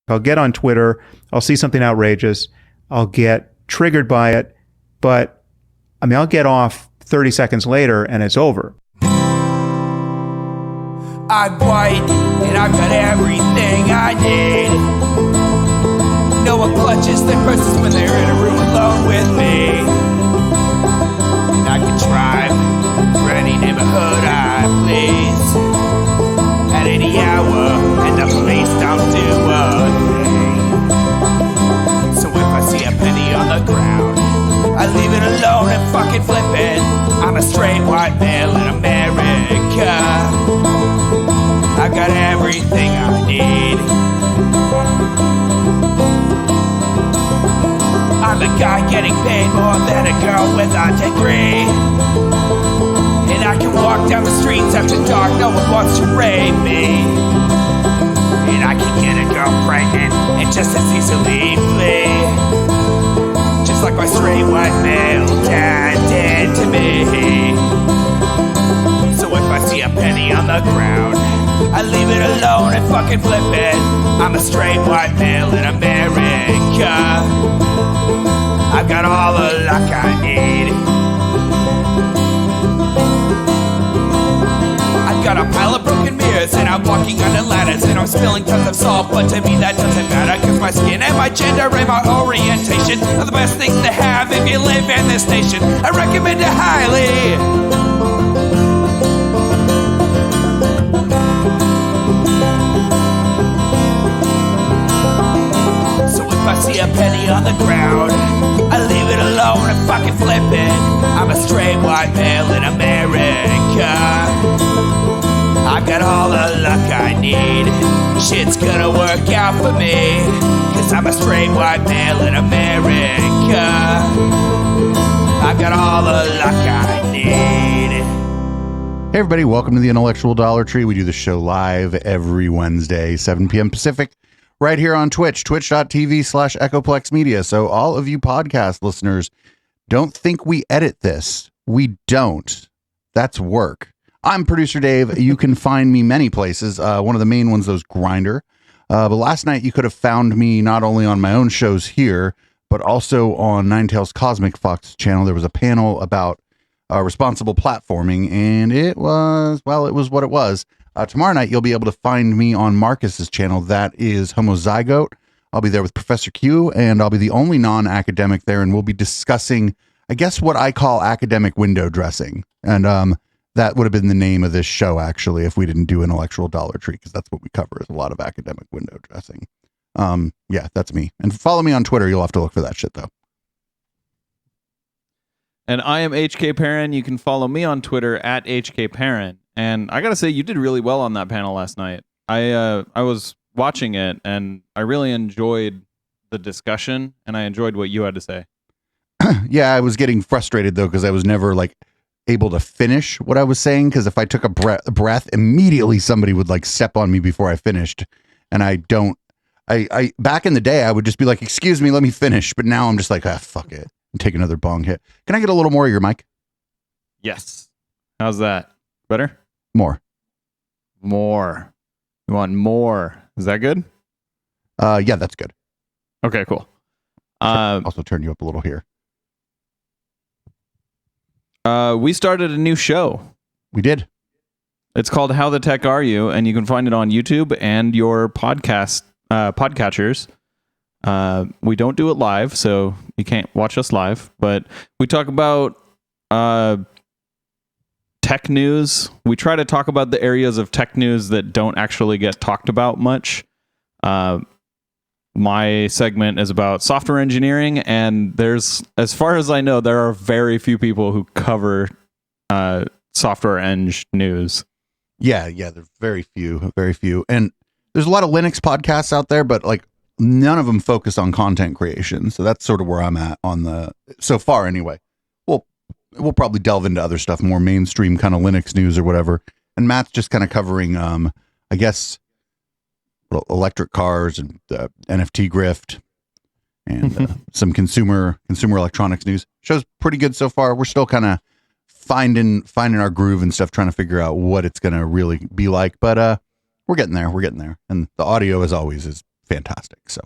I'll get on Twitter, I'll see something outrageous, I'll get triggered by it, but I mean, I'll get off 30 seconds later and it's over. I'm white and I've got everything I need. No one clutches their purses when they're in a room alone with me. And I can drive for any neighborhood I please at any hour, and the police don't do a thing. So if I see a penny on the ground, I leave it alone and fucking flip it. I'm a straight white male in America. I got everything I need. I'm a guy getting paid more than a girl with a degree. And I can walk down the streets after dark, no one wants to rape me. And I can get a girl pregnant and just as easily flee. Just like my straight white male dad did to me. So if I see a penny on the ground, I leave it alone and fucking flip it. I'm a straight white male in America. I've got all the luck I need. I've got a pile of broken mirrors and I'm walking under ladders and I'm spilling tons of salt, but to me that doesn't matter, cause my skin and my gender and my orientation are the best things to have if you live in this nation. I recommend it highly. I see a penny on the ground, I leave it alone and fucking flip it. I'm a straight white male in America. I've got all the luck I need. Shit's gonna work out for me, cause I'm a straight white male in America. I've got all the luck I need. Hey everybody, welcome to the Intellectual Dollar Tree. We do the show live every Wednesday, 7 p.m. Pacific. Right here on Twitch, twitch.tv/Echoplex Media. So all of you podcast listeners, don't think we edit this. We don't. That's work. I'm producer Dave. You can find me many places. One of the main ones was Grindr. But last night you could have found me not only on my own shows here, but also on Ninetales Cosmic Fox channel. There was a panel about responsible platforming, and it was what it was. Tomorrow night, you'll be able to find me on Marcus's channel. That is Homozygote. I'll be there with Professor Q, and I'll be the only non-academic there, and we'll be discussing, I guess, what I call academic window dressing. And that would have been the name of this show, actually, if we didn't do Intellectual Dollar Tree, because that's what we cover, is a lot of academic window dressing. Yeah, that's me. And follow me on Twitter. You'll have to look for that shit, though. And I am HK Perrin. You can follow me on Twitter at HK Perrin. And I gotta say, you did really well on that panel last night. I was watching it, and I really enjoyed the discussion, and I enjoyed what you had to say. Yeah, I was getting frustrated, though, because I was never, able to finish what I was saying, because if I took a breath, immediately somebody would, step on me before I finished. And I back in the day, I would just be like, excuse me, let me finish. But now I'm just like, fuck it. And take another bong hit. Can I get a little more of your mic? Yes. How's that? Better? More. You want more? Is that good? Yeah, that's good. Okay, cool. Also turn you up a little here. We started a new show. We did. It's called How the Tech Are You? And you can find it on YouTube and your podcatchers. We don't do it live, so you can't watch us live, but we talk about tech news. We try to talk about the areas of tech news that don't actually get talked about much. My segment is about software engineering, and there's, as far as I know, there are very few people who cover software eng news. Yeah, there's very few. And there's a lot of Linux podcasts out there, but none of them focus on content creation. So that's sort of where I'm at so far anyway. We'll probably delve into other stuff, more mainstream kind of Linux news or whatever. And Matt's just kind of covering, I guess, electric cars and NFT grift and some consumer electronics news. Show's pretty good so far. We're still kind of finding our groove and stuff, trying to figure out what it's going to really be like. But we're getting there. And the audio, as always, is fantastic. So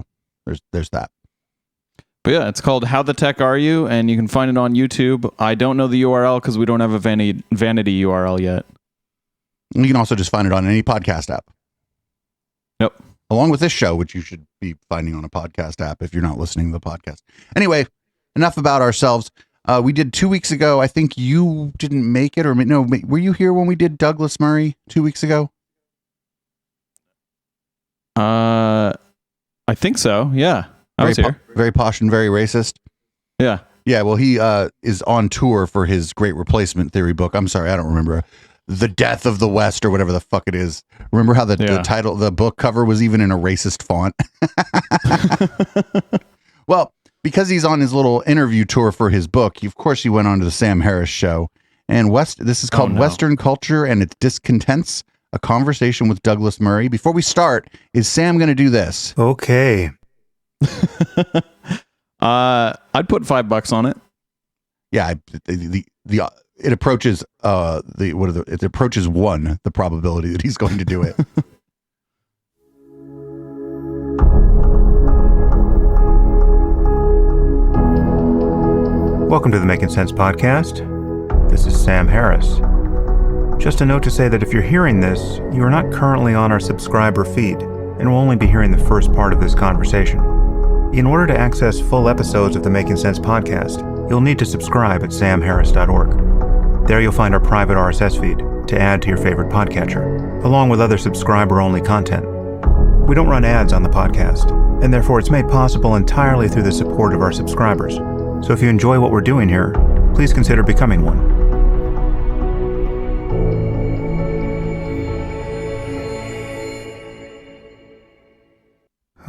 there's that. But yeah, it's called How the Tech Are You? And you can find it on YouTube. I don't know the URL because we don't have a vanity URL yet. You can also just find it on any podcast app. Yep. Along with this show, which you should be finding on a podcast app if you're not listening to the podcast. Anyway, enough about ourselves. We did 2 weeks ago. I think you didn't make it, or no, were you here when we did Douglas Murray 2 weeks ago? I think so. Yeah. I was here. Very posh and very racist. Yeah. Yeah, well, he is on tour for his Great Replacement Theory book. I'm sorry, I don't remember. The Death of the West or whatever the fuck it is. Remember how the title, the book cover was even in a racist font? Well, because he's on his little interview tour for his book, of course he went on to the Sam Harris show. And this is called Western Culture and Its Discontents, a conversation with Douglas Murray. Before we start, is Sam going to do this? Okay. I'd put $5 on it. Yeah, it approaches it approaches 1, the probability that he's going to do it. Welcome to the Making Sense podcast. This is Sam Harris. Just a note to say that if you're hearing this, you are not currently on our subscriber feed and will only be hearing the first part of this conversation. In order to access full episodes of the Making Sense podcast, you'll need to subscribe at samharris.org. There you'll find our private RSS feed to add to your favorite podcatcher, along with other subscriber-only content. We don't run ads on the podcast, and therefore it's made possible entirely through the support of our subscribers. So if you enjoy what we're doing here, please consider becoming one.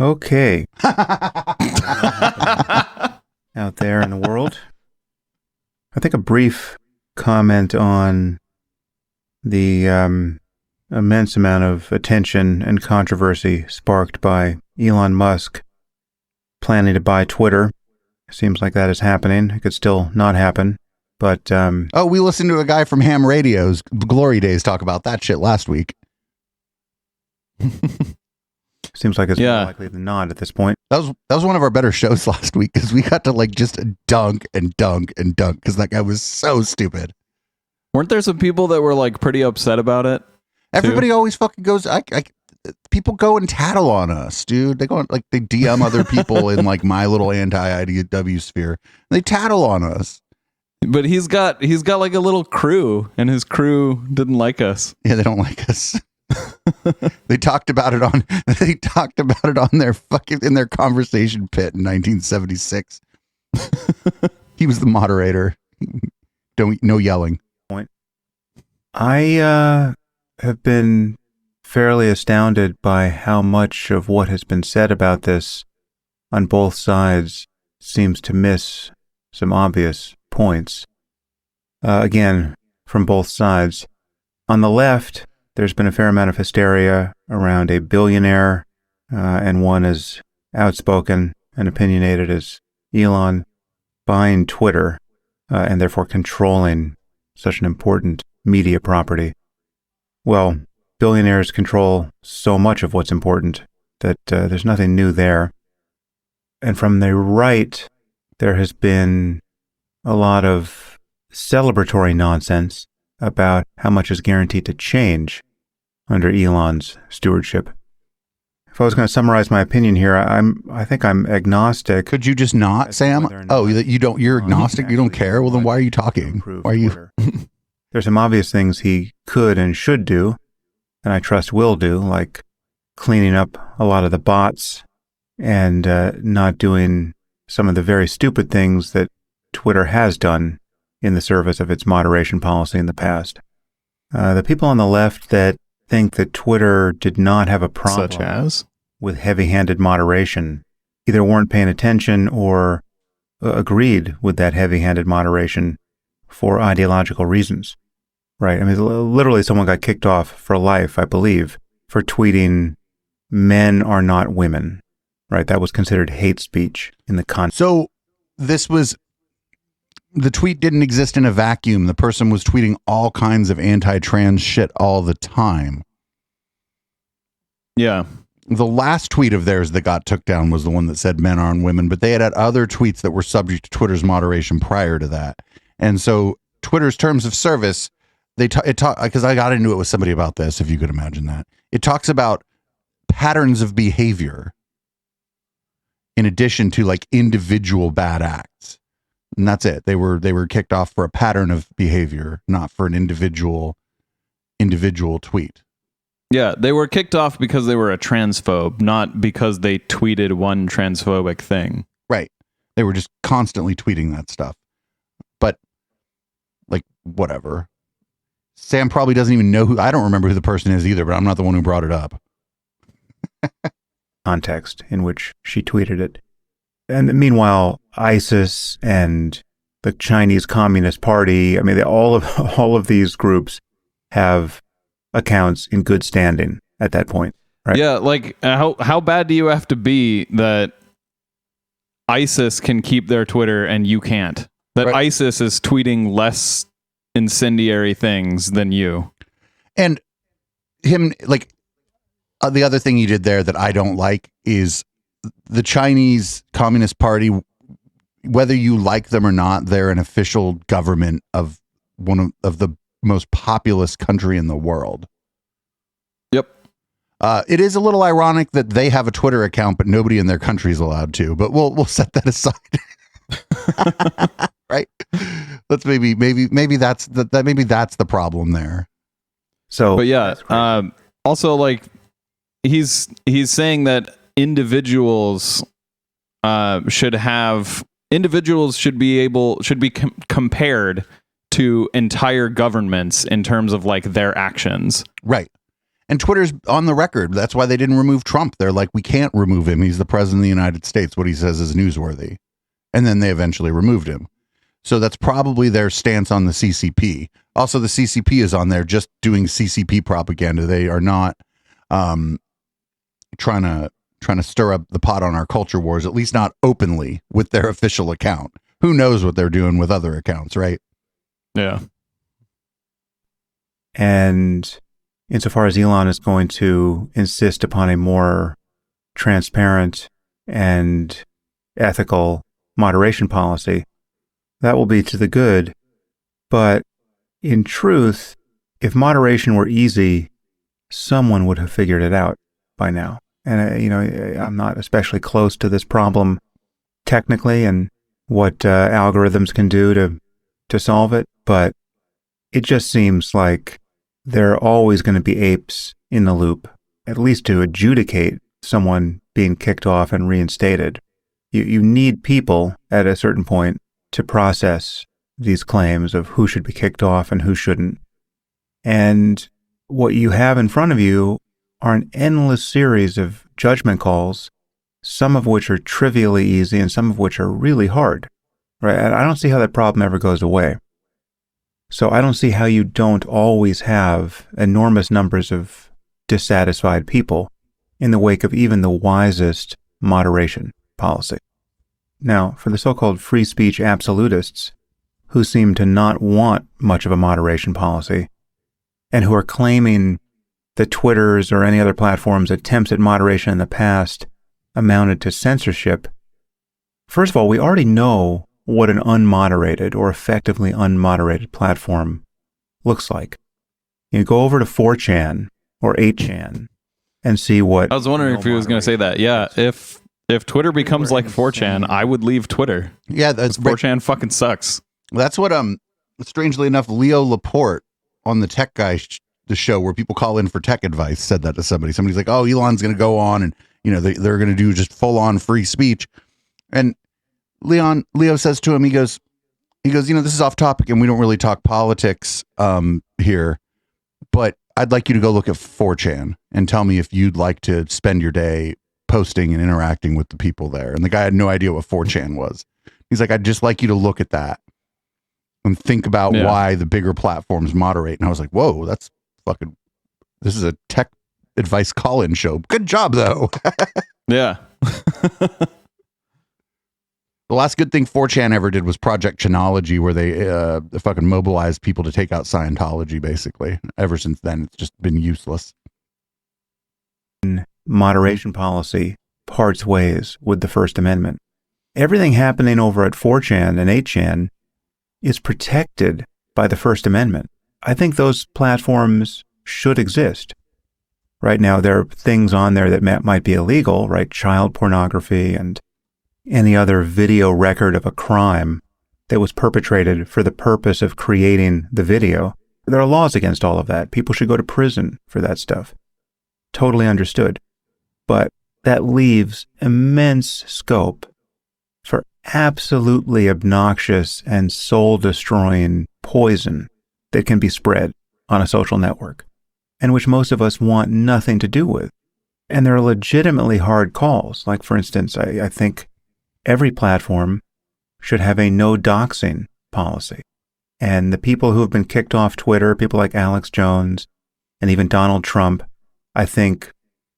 Okay. Out there in the world. I think a brief comment on the immense amount of attention and controversy sparked by Elon Musk planning to buy Twitter. Seems like that is happening. It could still not happen, but... we listened to a guy from Ham Radio's Glory Days talk about that shit last week. Seems like it's more likely than not at this point. That was one of our better shows last week because we got to just dunk because that guy was so stupid. Weren't there some people that were pretty upset about it? Everybody always fucking goes. People go and tattle on us, dude. They go they DM other people in my little anti-IDW sphere. They tattle on us. But he's got a little crew, and his crew didn't like us. Yeah, they don't like us. They talked about it on their in their conversation pit in 1976. He was the moderator. No yelling. I have been fairly astounded by how much of what has been said about this on both sides seems to miss some obvious points. Again, from both sides. On the left, there's been a fair amount of hysteria around a billionaire, and one as outspoken and opinionated as Elon buying Twitter, and therefore controlling such an important media property. Well, billionaires control so much of what's important that there's nothing new there. And from the right, there has been a lot of celebratory nonsense about how much is guaranteed to change under Elon's stewardship. If I was going to summarize my opinion here, I think I'm agnostic. Could you just not, Sam? You're agnostic? You don't care? Well, then why are you talking? Why are you? There's some obvious things he could and should do, and I trust will do, like cleaning up a lot of the bots and not doing some of the very stupid things that Twitter has done in the service of its moderation policy in the past. The people on the left that think that Twitter did not have a problem such as with heavy-handed moderation either weren't paying attention or agreed with that heavy-handed moderation for ideological reasons. Right. I mean, literally someone got kicked off for life, I believe, for tweeting men are not women. Right. That was considered hate speech in the context. So the tweet didn't exist in a vacuum. The person was tweeting all kinds of anti-trans shit all the time. Yeah. the last tweet of theirs that got took down was the one that said men aren't women, but they had other tweets that were subject to Twitter's moderation prior to that. And so Twitter's terms of service, because I got into it with somebody about this, if you could imagine that. It talks about patterns of behavior in addition to like individual bad acts. And that's it. They were kicked off for a pattern of behavior, not for an individual tweet. Yeah, they were kicked off because they were a transphobe, not because they tweeted one transphobic thing. Right. They were just constantly tweeting that stuff. But like, whatever. Sam probably doesn't even know I don't remember who the person is either, but I'm not the one who brought it up. Context in which she tweeted it. And meanwhile, ISIS and the Chinese Communist Party, I mean, all of these groups have accounts in good standing at that point, right? Yeah, like how bad do you have to be that ISIS can keep their Twitter and you can't? That Right. ISIS is tweeting less incendiary things than you. And him, like, the other thing he did there that I don't like is the Chinese Communist Party, whether you like them or not, they're an official government of one of the most populous country in the world. Yep. It is a little ironic that they have a Twitter account, but nobody in their country is allowed to. But we'll set that aside. Right? Let's maybe that's the problem there. So, But yeah, also like he's saying that individuals should be compared to entire governments in terms of like their actions. Right. And Twitter's on the record. That's why they didn't remove Trump. They're like, we can't remove him. He's the president of the United States. What he says is newsworthy. And then they eventually removed him. So that's probably their stance on the CCP. Also, the CCP is on there just doing CCP propaganda. They are not trying to stir up the pot on our culture wars, at least not openly with their official account. Who knows what they're doing with other accounts, right? Yeah. and insofar as Elon is going to insist upon a more transparent and ethical moderation policy, that will be to the good. But in truth, if moderation were easy, someone would have figured it out by now. And, I'm not especially close to this problem technically and what algorithms can do to solve it, but it just seems like there are always going to be apes in the loop, at least to adjudicate someone being kicked off and reinstated. You need people at a certain point to process these claims of who should be kicked off and who shouldn't. And what you have in front of you are an endless series of judgment calls, some of which are trivially easy and some of which are really hard, right? And I don't see how that problem ever goes away. So I don't see how you don't always have enormous numbers of dissatisfied people in the wake of even the wisest moderation policy. Now, for the so-called free speech absolutists, who seem to not want much of a moderation policy, and who are claiming that Twitter's or any other platform's attempts at moderation in the past amounted to censorship, first of all, we already know what an unmoderated or effectively unmoderated platform looks like. You go over to 4chan or 8chan and see what... I was wondering if he was going to say that. Yeah, if Twitter becomes like 4chan, I would leave Twitter. Yeah, that's 4chan fucking sucks. That's what strangely enough, Leo Laporte on the Tech Guy the show where people call in for tech advice said that to somebody. Somebody's like, "Oh, Elon's going to go on and they're going to do just full on free speech." And Leo says to him, he goes, this is off topic and we don't really talk politics here, but I'd like you to go look at 4chan and tell me if you'd like to spend your day posting and interacting with the people there. And the guy had no idea what 4chan was. He's like, "I'd just like you to look at that and think about why the bigger platforms moderate." And I was like, whoa, this is a tech advice call-in show. Good job, though. Yeah. The last good thing 4chan ever did was Project Chinology, where they fucking mobilized people to take out Scientology, basically. Ever since then, it's just been useless. moderation policy parts ways with the First Amendment. Everything happening over at 4chan and 8chan is protected by the First Amendment. I think those platforms should exist. Right now, there are things on there that might be illegal, right? Child pornography and any other video record of a crime that was perpetrated for the purpose of creating the video. There are laws against all of that. People should go to prison for that stuff. Totally understood. But that leaves immense scope for absolutely obnoxious and soul-destroying poison that can be spread on a social network, and which most of us want nothing to do with. And there are legitimately hard calls. Like, for instance, I think every platform should have a no doxing policy. And the people who have been kicked off Twitter, people like Alex Jones and even Donald Trump, I think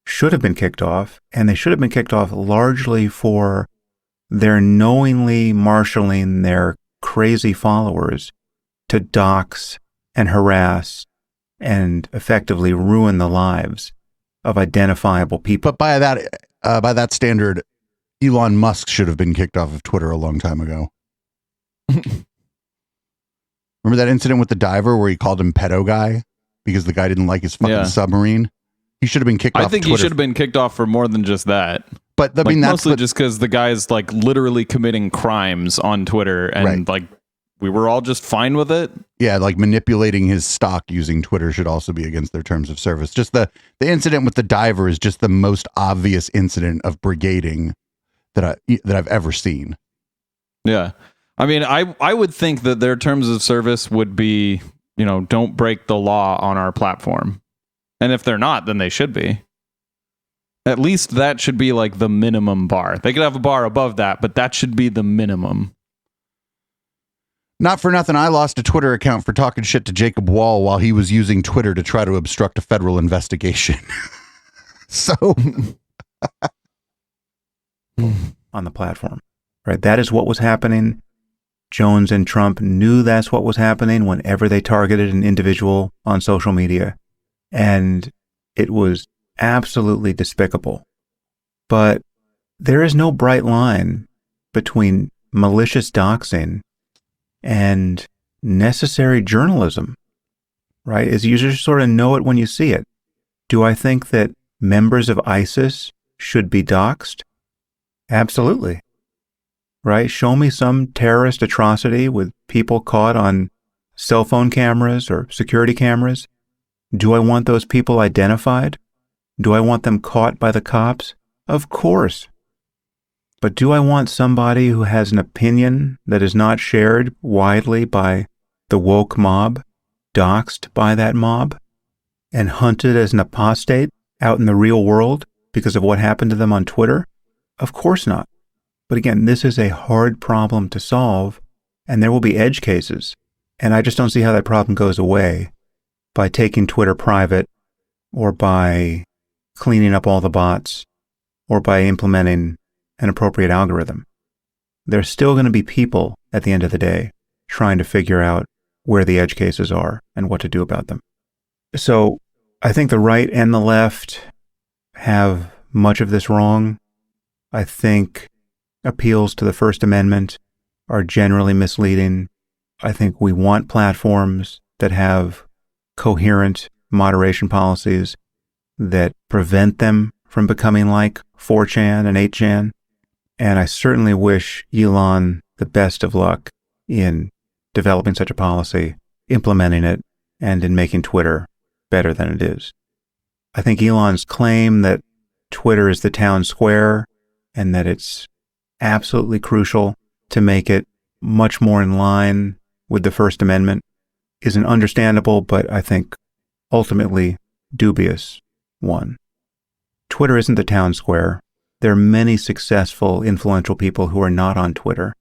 should have been kicked off. And they should have been kicked off largely for their knowingly marshaling their crazy followers to dox and harass and effectively ruin the lives of identifiable people. But by that standard, Elon Musk should have been kicked off of Twitter a long time ago. Remember that incident with the diver where he called him pedo guy because the guy didn't like his fucking submarine? He should have been kicked off. I think he should have been kicked off for more than just that. But I mean, that's mostly just because the guy's like literally committing crimes on Twitter, and like we were all just fine with it. Yeah, like manipulating his stock using Twitter should also be against their terms of service. Just the incident with the diver is just the most obvious incident of brigading that I've ever seen. Yeah. I mean, I would think that their terms of service would be, don't break the law on our platform. And if they're not, then they should be. At least that should be like the minimum bar. They could have a bar above that, but that should be the minimum. Not for nothing, I lost a Twitter account for talking shit to Jacob Wall while he was using Twitter to try to obstruct a federal investigation. So on the platform, right? That is what was happening. Jones and Trump knew that's what was happening whenever they targeted an individual on social media. And it was absolutely despicable. But there is no bright line between malicious doxing and necessary journalism, right? Is you just sort of know it when you see it. Do I think that members of ISIS should be doxed? Absolutely. Right? Show me some terrorist atrocity with people caught on cell phone cameras or security cameras. Do I want those people identified? Do I want them caught by the cops? Of course. But do I want somebody who has an opinion that is not shared widely by the woke mob, doxed by that mob, and hunted as an apostate out in the real world because of what happened to them on Twitter? Of course not. But again, this is a hard problem to solve, and there will be edge cases. And I just don't see how that problem goes away by taking Twitter private, or by cleaning up all the bots, or by implementing an appropriate algorithm. There's still going to be people at the end of the day trying to figure out where the edge cases are and what to do about them. So I think the right and the left have much of this wrong. I think appeals to the First Amendment are generally misleading. I think we want platforms that have coherent moderation policies that prevent them from becoming like 4chan and 8chan. And I certainly wish Elon the best of luck in developing such a policy, implementing it, and in making Twitter better than it is. I think Elon's claim that Twitter is the town square and that it's absolutely crucial to make it much more in line with the First Amendment is an understandable, but I think ultimately dubious one. Twitter isn't the town square. There are many successful, influential people who are not on Twitter.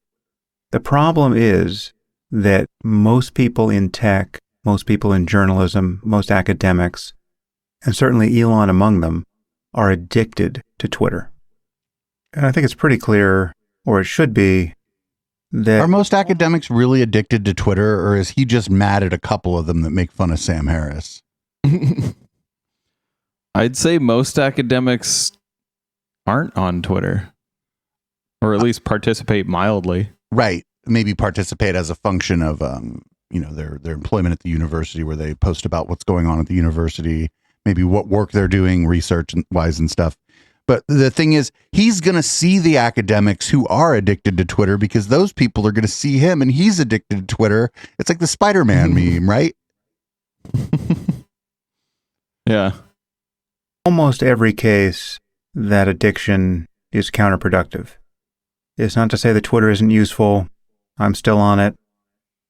The problem is that most people in tech, most people in journalism, most academics, and certainly Elon among them, are addicted to Twitter. And I think it's pretty clear, or it should be, that... Are most academics really addicted to Twitter, or is he just mad at a couple of them that make fun of Sam Harris? I'd say most academics aren't on Twitter, or at least participate mildly. Right. Maybe participate as a function of, their employment at the university, where they post about what's going on at the university, maybe what work they're doing, research wise and stuff. But the thing is, he's going to see the academics who are addicted to Twitter, because those people are going to see him and he's addicted to Twitter. It's like the Spider-Man meme, right? Yeah. Almost every case, that addiction is counterproductive. It's not to say that Twitter isn't useful. I'm still on it.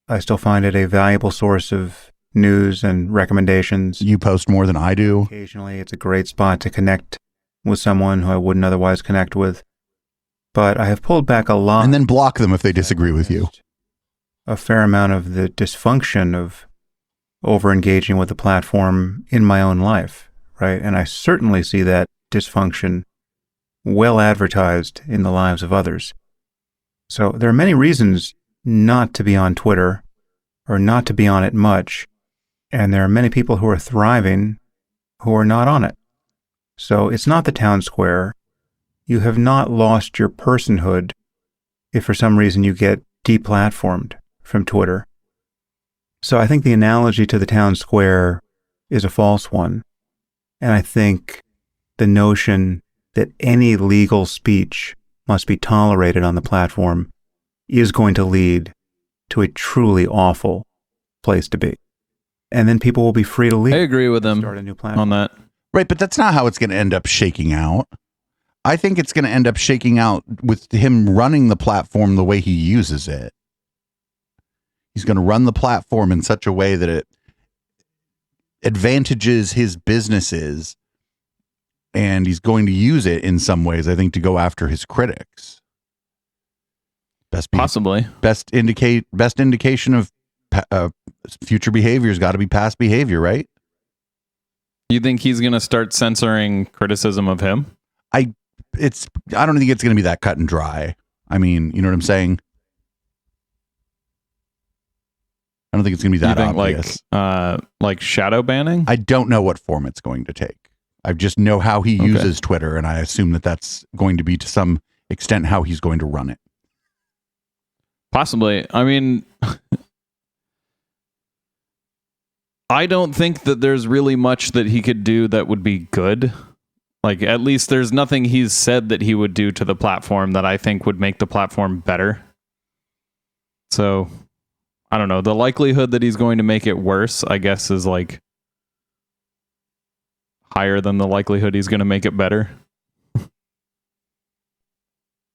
I still find it a valuable source of news and recommendations. You post more than I do. Occasionally, it's a great spot to connect with someone who I wouldn't otherwise connect with. But I have pulled back a lot. And then block them if they disagree with you. A fair amount of the dysfunction of over-engaging with the platform in my own life, right? And I certainly see that dysfunction well advertised in the lives of others. So there are many reasons not to be on Twitter or not to be on it much. And there are many people who are thriving who are not on it. So it's not the town square. You have not lost your personhood if for some reason you get deplatformed from Twitter. So I think the analogy to the town square is a false one. And I think the notion that any legal speech must be tolerated on the platform is going to lead to a truly awful place to be. And then people will be free to leave. I agree with him start a new platform. on that. Right, but that's not how it's going to end up shaking out. I think it's going to end up shaking out with him running the platform the way he uses it. He's going to run the platform in such a way that it advantages his businesses, and he's going to use it in some ways, I think, to go after his critics. Possibly. Best indication of future behavior has got to be past behavior, right? You think he's going to start censoring criticism of him? I don't think it's going to be that cut and dry. I mean, you know what I'm saying? I don't think it's going to be that obvious. Like shadow banning? I don't know what form it's going to take. I just know how he uses Twitter, and I assume that that's going to be to some extent how he's going to run it. Possibly. I mean, I don't think that there's really much that he could do that would be good. Like, at least there's nothing he's said that he would do to the platform that I think would make the platform better. So, I don't know. The likelihood that he's going to make it worse, I guess, is like higher than the likelihood he's going to make it better.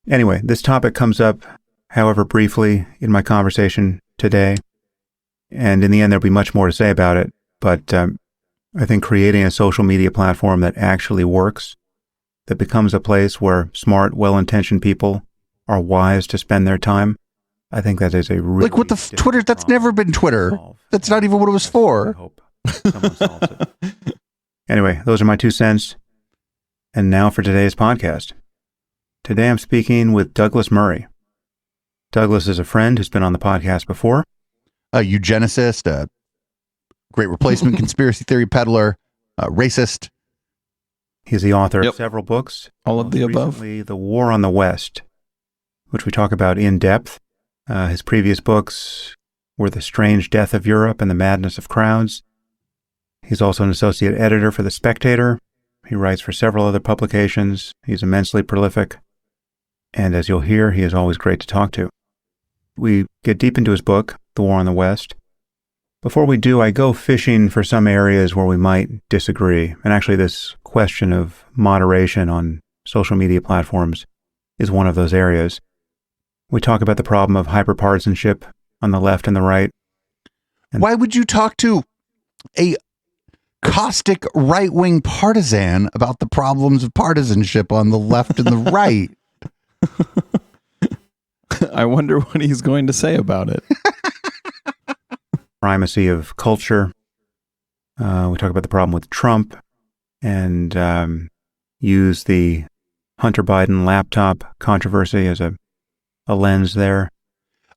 Anyway, this topic comes up, however briefly, in my conversation today. And in the end, there'll be much more to say about it. But I think creating a social media platform that actually works, that becomes a place where smart, well-intentioned people are wise to spend their time, I think that is a really... Like, what the Twitter? That's never been Twitter. That's not even what it was for. I hope someone solves it. Anyway, those are my 2 cents. And now for today's podcast. Today I'm speaking with Douglas Murray. Douglas is a friend who's been on the podcast before. A eugenicist, a great replacement conspiracy theory peddler, a racist. He's the author of several books. All of the above. Recently, The War on the West, which we talk about in depth. His previous books were The Strange Death of Europe and The Madness of Crowds. He's also an associate editor for The Spectator. He writes for several other publications. He's immensely prolific. And as you'll hear, he is always great to talk to. We get deep into his book, The War on the West. Before we do, I go fishing for some areas where we might disagree. And actually, this question of moderation on social media platforms is one of those areas. We talk about the problem of hyperpartisanship on the left and the right. And why would you talk to a caustic right-wing partisan about the problems of partisanship on the left and the right? I wonder what he's going to say about it. Primacy of culture. We talk about the problem with Trump and use the Hunter Biden laptop controversy as a lens there.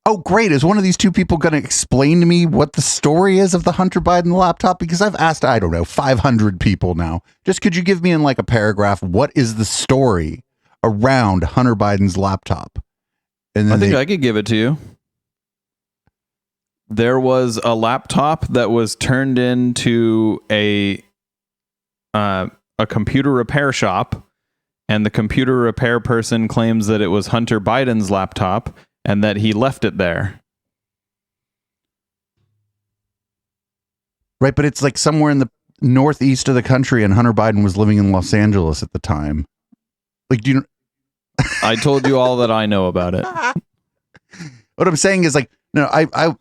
Oh, great. Is one of these two people going to explain to me what the story is of the Hunter Biden laptop? Because I've asked, I don't know, 500 people now. Just could you give me in like a paragraph, what is the story around Hunter Biden's laptop? And then I think I could give it to you. There was a laptop that was turned into a computer repair shop, and the computer repair person claims that it was Hunter Biden's laptop and that he left it there. Right, but it's like somewhere in the northeast of the country, and Hunter Biden was living in Los Angeles at the time. Like, do you? I told you all that I know about it. What I'm saying is, like, no, I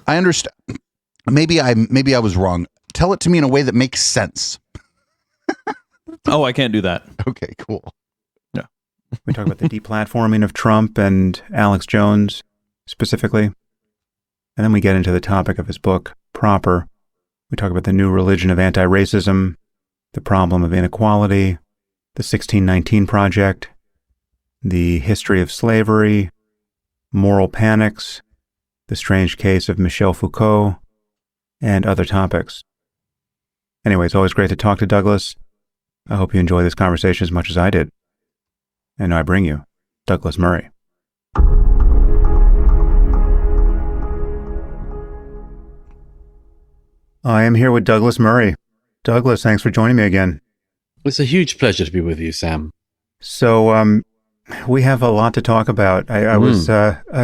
understand. Maybe I was wrong. Tell it to me in a way that makes sense. Oh, I can't do that. Okay, cool. Yeah. We talk about the deplatforming of Trump and Alex Jones specifically. And then we get into the topic of his book proper. We talk about the new religion of anti-racism, the problem of inequality, the 1619 Project, the history of slavery, moral panics, the strange case of Michel Foucault, and other topics. Anyway, it's always great to talk to Douglas. I hope you enjoy this conversation as much as I did. And I bring you Douglas Murray. I am here with Douglas Murray. Douglas, thanks for joining me again. It's a huge pleasure to be with you, Sam. So, we have a lot to talk about. I was,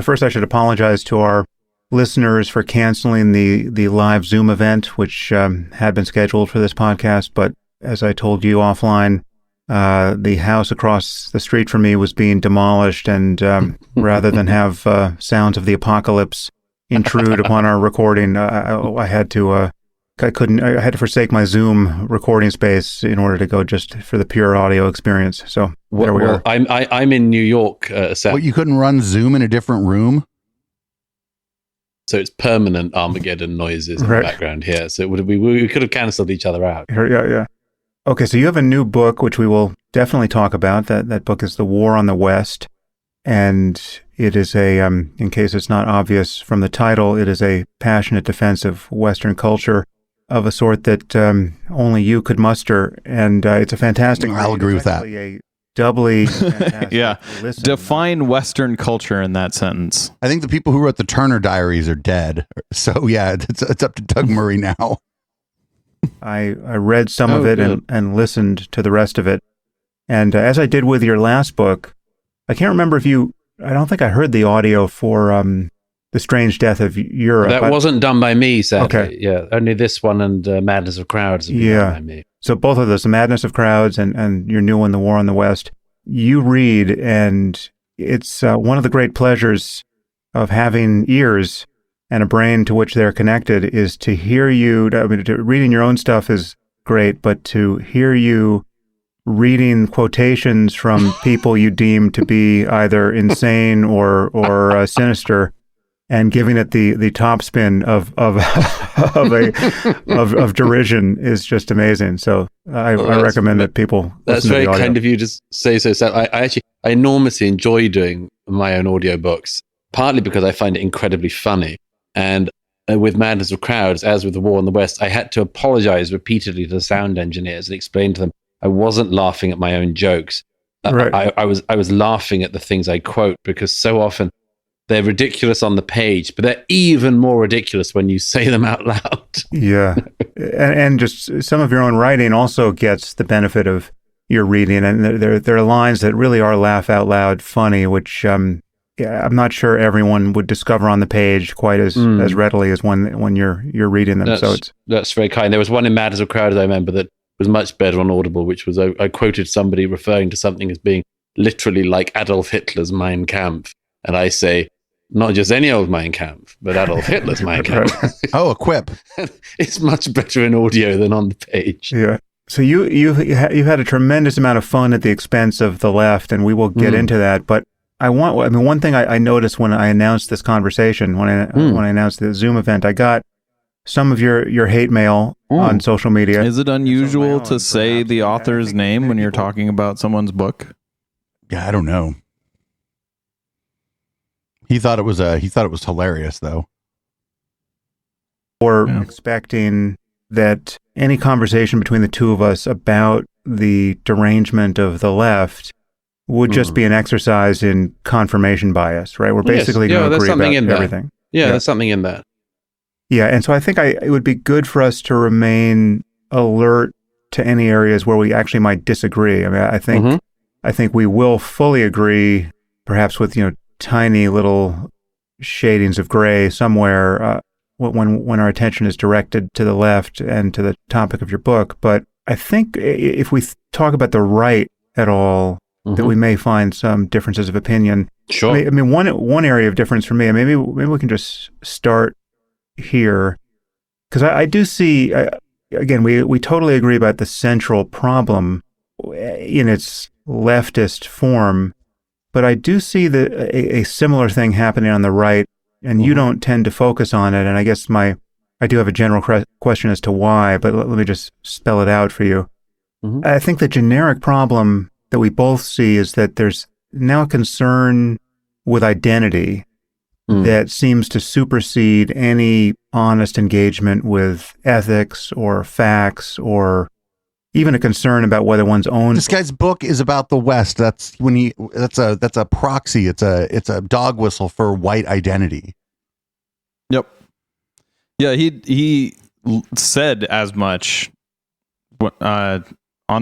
first I should apologize to our listeners for canceling the live Zoom event, which had been scheduled for this podcast. But as I told you offline, the house across the street from me was being demolished. And rather than have sounds of the apocalypse intrude upon our recording, I had to forsake my Zoom recording space in order to go just for the pure audio experience. So there we are. I'm in New York, Sam. What, you couldn't run Zoom in a different room? So it's permanent Armageddon noises in the background here. So we could have canceled each other out. Yeah. Okay, so you have a new book, which we will definitely talk about. That book is The War on the West. And it is in case it's not obvious from the title, it is a passionate defense of Western culture of a sort that only you could muster. And it's a fantastic read. I'll agree with that. A doubly fantastic listen. Define Western culture in that sentence. I think the people who wrote the Turner Diaries are dead. So yeah, it's up to Doug Murray now. I read some of it and listened to the rest of it. And as I did with your last book, I can't remember I don't think I heard the audio for The Strange Death of Europe. That wasn't done by me, sadly. Okay. Yeah, only this one and Madness of Crowds have been done by me. So both of those, The Madness of Crowds and your new one, The War on the West, you read, and it's one of the great pleasures of having ears and a brain to which they're connected is to hear you. I mean, reading your own stuff is great, but to hear you reading quotations from people you deem to be either insane or sinister, and giving it the top spin of derision is just amazing. So I recommend that people. That's very kind of you to say so. So I enormously enjoy doing my own audiobooks, partly because I find it incredibly funny. And with Madness of Crowds, as with The War on the West, I had to apologize repeatedly to the sound engineers and explain to them I wasn't laughing at my own jokes. Right. I was laughing at the things I quote, because so often they're ridiculous on the page, but they're even more ridiculous when you say them out loud. Yeah. And just some of your own writing also gets the benefit of your reading. And there are lines that really are laugh out loud funny, which I'm not sure everyone would discover on the page quite as readily as when you're reading them. That's very kind. There was one in Madness of Crowds I remember that was much better on Audible, which was I quoted somebody referring to something as being literally like Adolf Hitler's Mein Kampf. And I say, not just any old Mein Kampf, but Adolf Hitler's Mein Kampf. Oh, a quip. It's much better in audio than on the page. Yeah. So you had a tremendous amount of fun at the expense of the left, and we will get into that. But one thing I noticed when I announced this conversation, when I announced the Zoom event, I got some of your hate mail on social media. Is it unusual to say the author's name when you're talking about someone's book? Yeah, I don't know. He thought it was hilarious though. Or expecting that any conversation between the two of us about the derangement of the left would just be an exercise in confirmation bias, right? We're basically going to agree about everything. Yeah, there's something in that. Yeah, and so I think it would be good for us to remain alert to any areas where we actually might disagree. I mean, I think we will fully agree, perhaps with tiny little shadings of gray somewhere when our attention is directed to the left and to the topic of your book. But I think if we talk about the right at all, that we may find some differences of opinion. Sure. I mean, one area of difference for me, and maybe we can just start here, because I do see, again, we totally agree about the central problem in its leftist form, but I do see a similar thing happening on the right, and you don't tend to focus on it. And I guess I do have a general question as to why, but let me just spell it out for you. I think the generic problem that we both see is that there's now a concern with identity that seems to supersede any honest engagement with ethics or facts, or even a concern about whether one's own. This guy's book is about the West. That's a proxy. It's a dog whistle for white identity. Yep. Yeah, he said as much on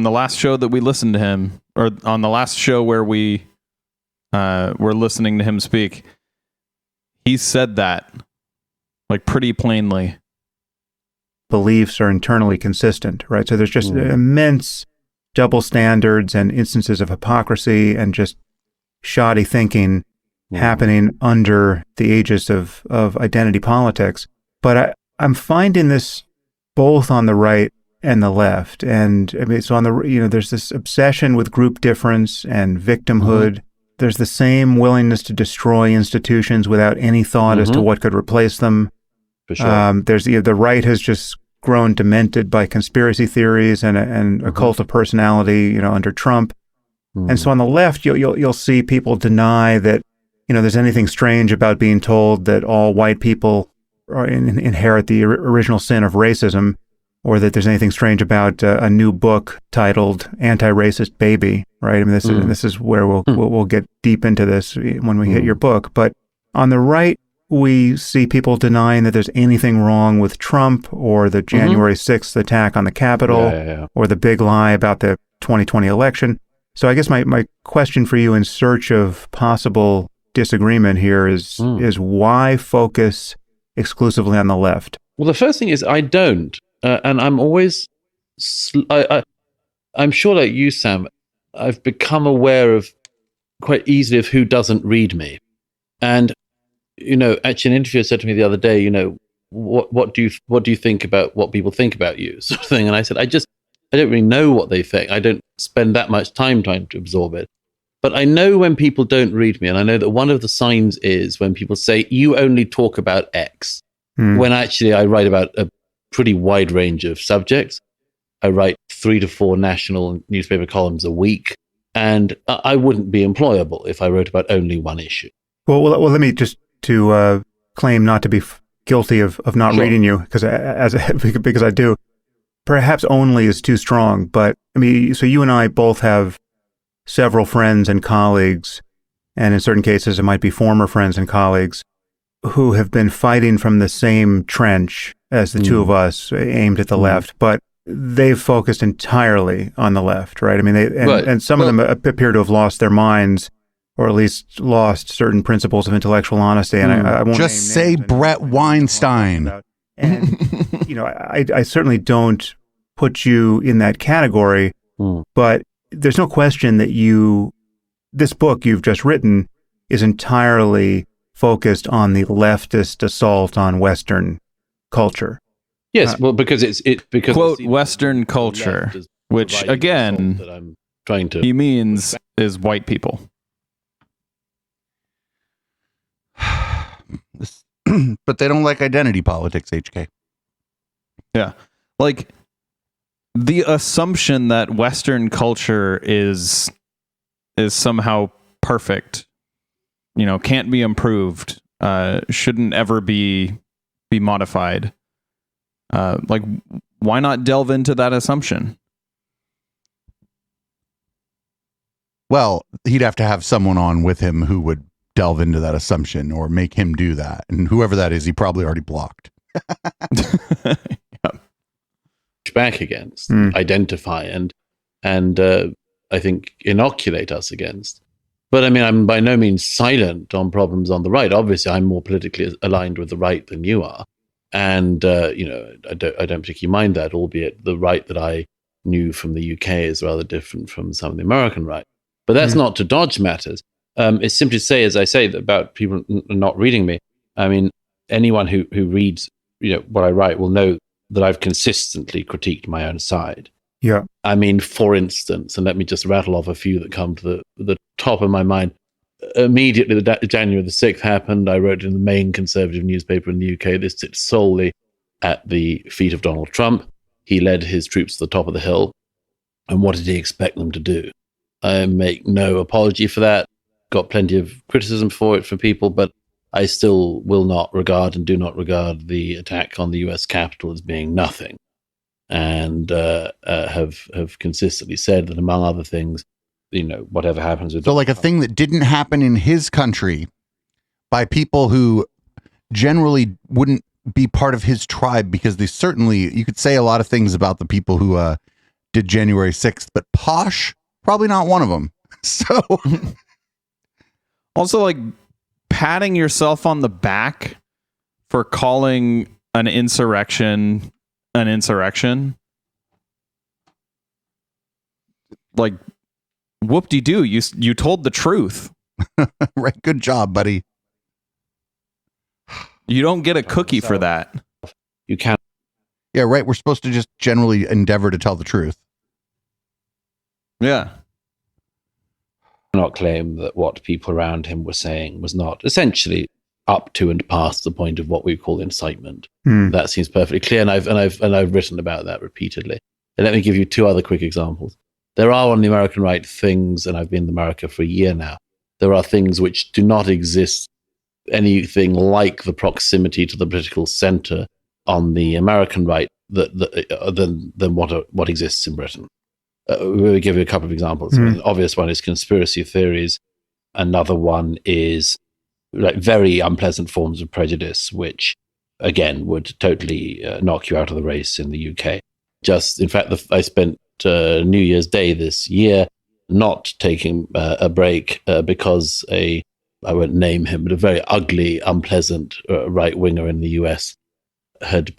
the last show that we listened to him, or on the last show where we were listening to him speak. He said that like pretty plainly. Beliefs are internally consistent, right? So there's just immense double standards and instances of hypocrisy and just shoddy thinking happening under the aegis of identity politics. But I'm finding this both on the right and the left. And I mean, so on the, there's this obsession with group difference and victimhood. There's the same willingness to destroy institutions without any thought as to what could replace them. For sure. There's the right has just grown demented by conspiracy theories and a cult of personality, under Trump. And so on the left, you'll see people deny that, there's anything strange about being told that all white people inherit the original sin of racism, or that there's anything strange about a new book titled "Anti-Racist Baby," right? I mean, this is where we'll get deep into this when we hit your book. But on the right, we see people denying that there's anything wrong with Trump or the January 6th attack on the Capitol or the big lie about the 2020 election. So I guess my question for you, in search of possible disagreement here, is why focus exclusively on the left? Well, the first thing is I don't. And I'm always, I'm sure like you, Sam, I've become aware of quite easily of who doesn't read me. And, actually an interviewer said to me the other day, what do you think about what people think about you, sort of thing. And I said, I don't really know what they think. I don't spend that much time trying to absorb it. But I know when people don't read me, and I know that one of the signs is when people say, you only talk about X, when actually I write about a pretty wide range of subjects. I write 3 to 4 national newspaper columns a week, and I wouldn't be employable if I wrote about only one issue. Well, let me just to claim not to be guilty of not reading you, because I do. Perhaps only is too strong, but I mean, so you and I both have several friends and colleagues, and in certain cases it might be former friends and colleagues, who have been fighting from the same trench as the two of us, aimed at the left, but they've focused entirely on the left, right? I mean, and some of them appear to have lost their minds, or at least lost certain principles of intellectual honesty. And I won't just say Brett Weinstein. And I certainly don't put you in that category, but there's no question that this book you've just written is entirely focused on the leftist assault on Western culture. Yes, well, because it's quote Western culture, which again that I'm trying to he means is white people. But they don't like identity politics, HK. Yeah, like the assumption that Western culture is somehow perfect can't be improved, shouldn't ever be modified. Like, why not delve into that assumption? Well, he'd have to have someone on with him who would delve into that assumption or make him do that. And whoever that is, he probably already blocked. Back against, identify, and I think inoculate us against. But I mean, I'm by no means silent on problems on the right. Obviously, I'm more politically aligned with the right than you are, and I don't particularly mind that. Albeit the right that I knew from the UK is rather different from some of the American right. But that's not to dodge matters. It's simply to say, as I say, about people not reading me. I mean, anyone who reads what I write will know that I've consistently critiqued my own side. Yeah. I mean, for instance, and let me just rattle off a few that come to the top of my mind. Immediately, January the 6th happened. I wrote in the main conservative newspaper in the UK. This sits solely at the feet of Donald Trump. He led his troops to the top of the hill. And what did he expect them to do? I make no apology for that. Got plenty of criticism for it from people, but I still will not regard and do not regard the attack on the US Capitol as being nothing. And have consistently said that, among other things, whatever happens with... So like a thing that didn't happen in his country by people who generally wouldn't be part of his tribe, because they certainly, you could say a lot of things about the people who did January 6th, but Posh, probably not one of them. So... Also, like, patting yourself on the back for calling an insurrection an insurrection. Like, whoop-de-doo, you told the truth. Right, good job, buddy. You don't get a cookie for that. You can't. Yeah, right, we're supposed to just generally endeavor to tell the truth. Yeah. Not claim that what people around him were saying was not essentially up to and past the point of what we call incitement. That seems perfectly clear, and I've written about that repeatedly. And let me give you two other quick examples. There are on the American right things, and I've been in America for a year now. There are things which do not exist anything like the proximity to the political center on the American right than what exists in Britain. We'll give you a couple of examples. An obvious one is conspiracy theories. Another one is like very unpleasant forms of prejudice, which again would totally knock you out of the race in the UK. In fact, I spent New Year's Day this year not taking a break because I won't name him, but a very ugly, unpleasant right winger in the US had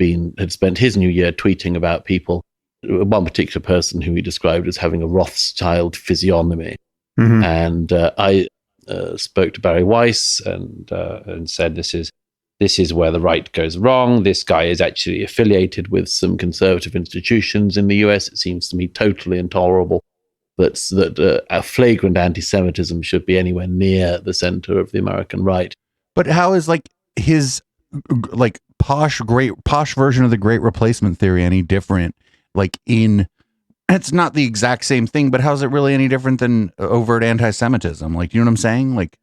spent his New Year tweeting about people. One particular person who he described as having a Rothschild physiognomy. And I spoke to Barry Weiss and said, this is where the right goes wrong. This guy is actually affiliated with some conservative institutions in the US. It seems to me totally intolerable that a flagrant anti-Semitism should be anywhere near the center of the American right. But how is like his like posh version of the Great Replacement Theory any different? Like it's not the exact same thing, but how's it really any different than overt anti-Semitism? Like, you know what I'm saying? Like,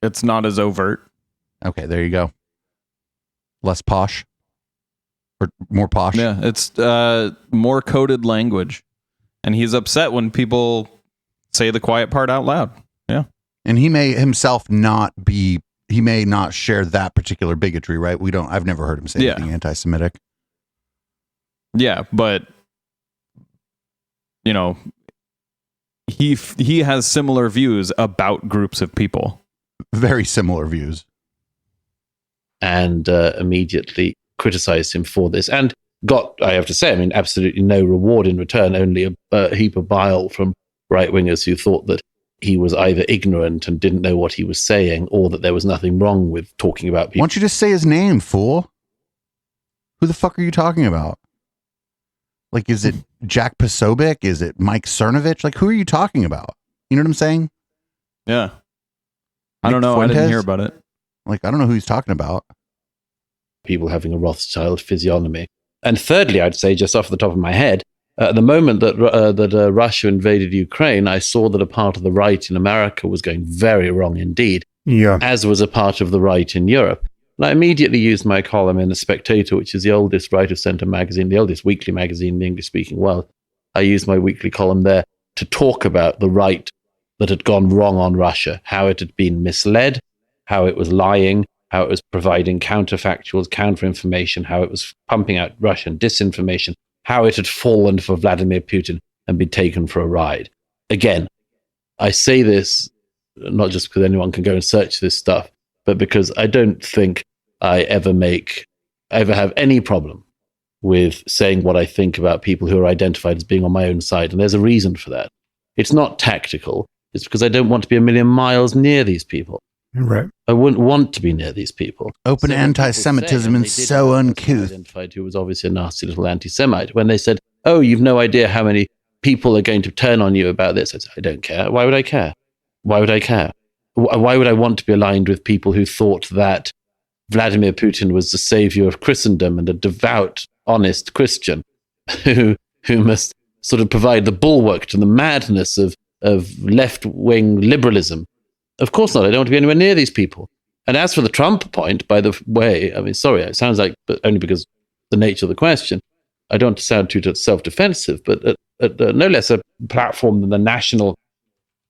it's not as overt. Okay, there you go. Less posh or more posh. Yeah, it's more coded language, and he's upset when people say the quiet part out loud. Yeah, and he may himself he may not share that particular bigotry, right? I've never heard him say anything anti-Semitic. Yeah, but he has similar views about groups of people. Very similar views. And immediately criticized him for this, and got, I have to say, absolutely no reward in return, only a heap of bile from right-wingers who thought that he was either ignorant and didn't know what he was saying, or that there was nothing wrong with talking about people. Why don't you just say his name, fool? Who the fuck are you talking about? Like, is it Jack Posobiec? Is it Mike Cernovich? Like, who are you talking about? You know what I'm saying? Yeah. I Nick don't know. Fuentes? I didn't hear about it. Like, I don't know who he's talking about. People having a Rothschild physiognomy. And thirdly, I'd say, just off the top of my head, At the moment that Russia invaded Ukraine, I saw that a part of the right in America was going very wrong indeed, Yeah. as was a part of the right in Europe. And I immediately used my column in The Spectator, which is the oldest right-of-centre magazine, the oldest weekly magazine in the English-speaking world. I used my weekly column there to talk about the right that had gone wrong on Russia, how it had been misled, how it was lying, how it was providing counterfactuals, counterinformation, how it was pumping out Russian disinformation, how it had fallen for Vladimir Putin and been taken for a ride. Again, I say this not just because anyone can go and search this stuff, but because I don't think I ever have any problem with saying what I think about people who are identified as being on my own side. And there's a reason for that. It's not tactical. It's because I don't want to be a million miles near these people. Right. I wouldn't want to be near these people. Open So when anti-Semitism people is say, and they did so have a person uncouth. identified who was obviously a nasty little anti-Semite. When they said, "Oh, you've no idea how many people are going to turn on you about this," I said, "I don't care. Why would I care? Why would I care? Why would I want to be aligned with people who thought that Vladimir Putin was the savior of Christendom and a devout, honest Christian who must sort of provide the bulwark to the madness of left-wing liberalism? Of course not. I don't want to be anywhere near these people." And as for the Trump point, by the way, I mean, sorry, it sounds like, but only because the nature of the question, I don't want to sound too self-defensive, but at no less a platform than the national,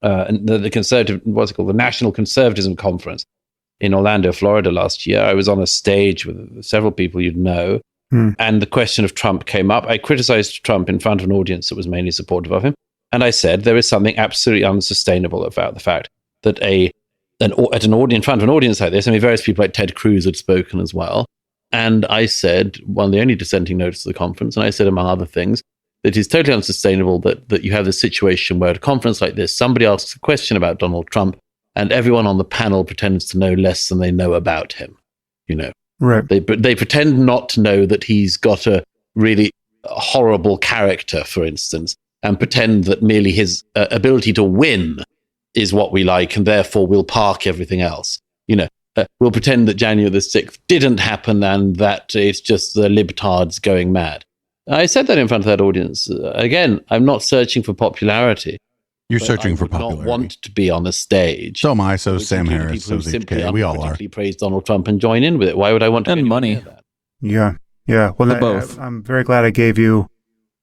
the conservative, what's it called, the National Conservatism Conference in Orlando, Florida last year, I was on a stage with several people you'd know, and the question of Trump came up. I criticized Trump in front of an audience that was mainly supportive of him, and I said there is something absolutely unsustainable about the fact that in front of an audience like this, I mean, various people like Ted Cruz had spoken as well. And I said, one of the only dissenting notes of the conference, and I said, among other things, that it's totally unsustainable that you have this situation where at a conference like this, somebody asks a question about Donald Trump, and everyone on the panel pretends to know less than they know about him. You know, Right. they pretend not to know that he's got a really horrible character, for instance, and pretend that merely his ability to win is what we like, and therefore we'll park everything else. You know, we'll pretend that January the 6th didn't happen and that it's just the libtards going mad. I said that in front of that audience. Again, I'm not searching for popularity. You're but searching I for would not popularity. want to be on the stage. So am I. So with Sam including Harris. people So who simply HK. We all are. uncritically praise Donald Trump and join in with it. Why would I want to? And be anywhere money. near that? Yeah. Yeah. Well, Both. I'm very glad I gave you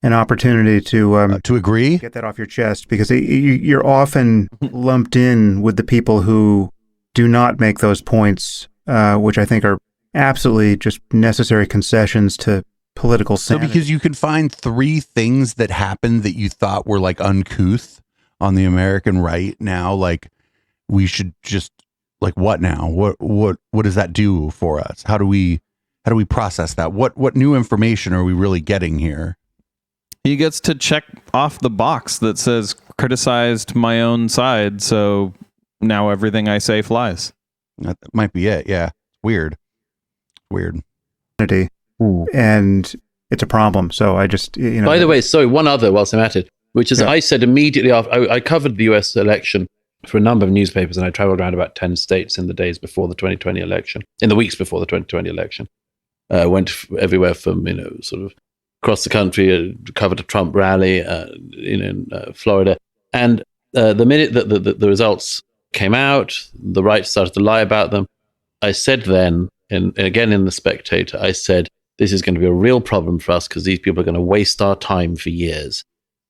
an opportunity to To agree? get that off your chest, because you're often lumped in with the people who do not make those points, which I think are absolutely just necessary concessions to political So sanity. because you can find 3 things that happened that you thought were like uncouth on the American right now, like we should just like what now? What does that do for us? How do we process that? What new information are we really getting here? He gets to check off the box that says criticized my own side, so now everything I say flies. That might be it. Yeah. Weird. And it's a problem. So I just, By the way, sorry, one other whilst I'm at it, which is Yeah. I said immediately after, I covered the US election for a number of newspapers, and I traveled around about 10 states in the days before the 2020 election, in the weeks before the 2020 election. Went everywhere from, sort of across the country, covered a Trump rally, in Florida. And the minute that the results came out, the right started to lie about them. I said then, and again in The Spectator, I said, this is going to be a real problem for us because these people are going to waste our time for years.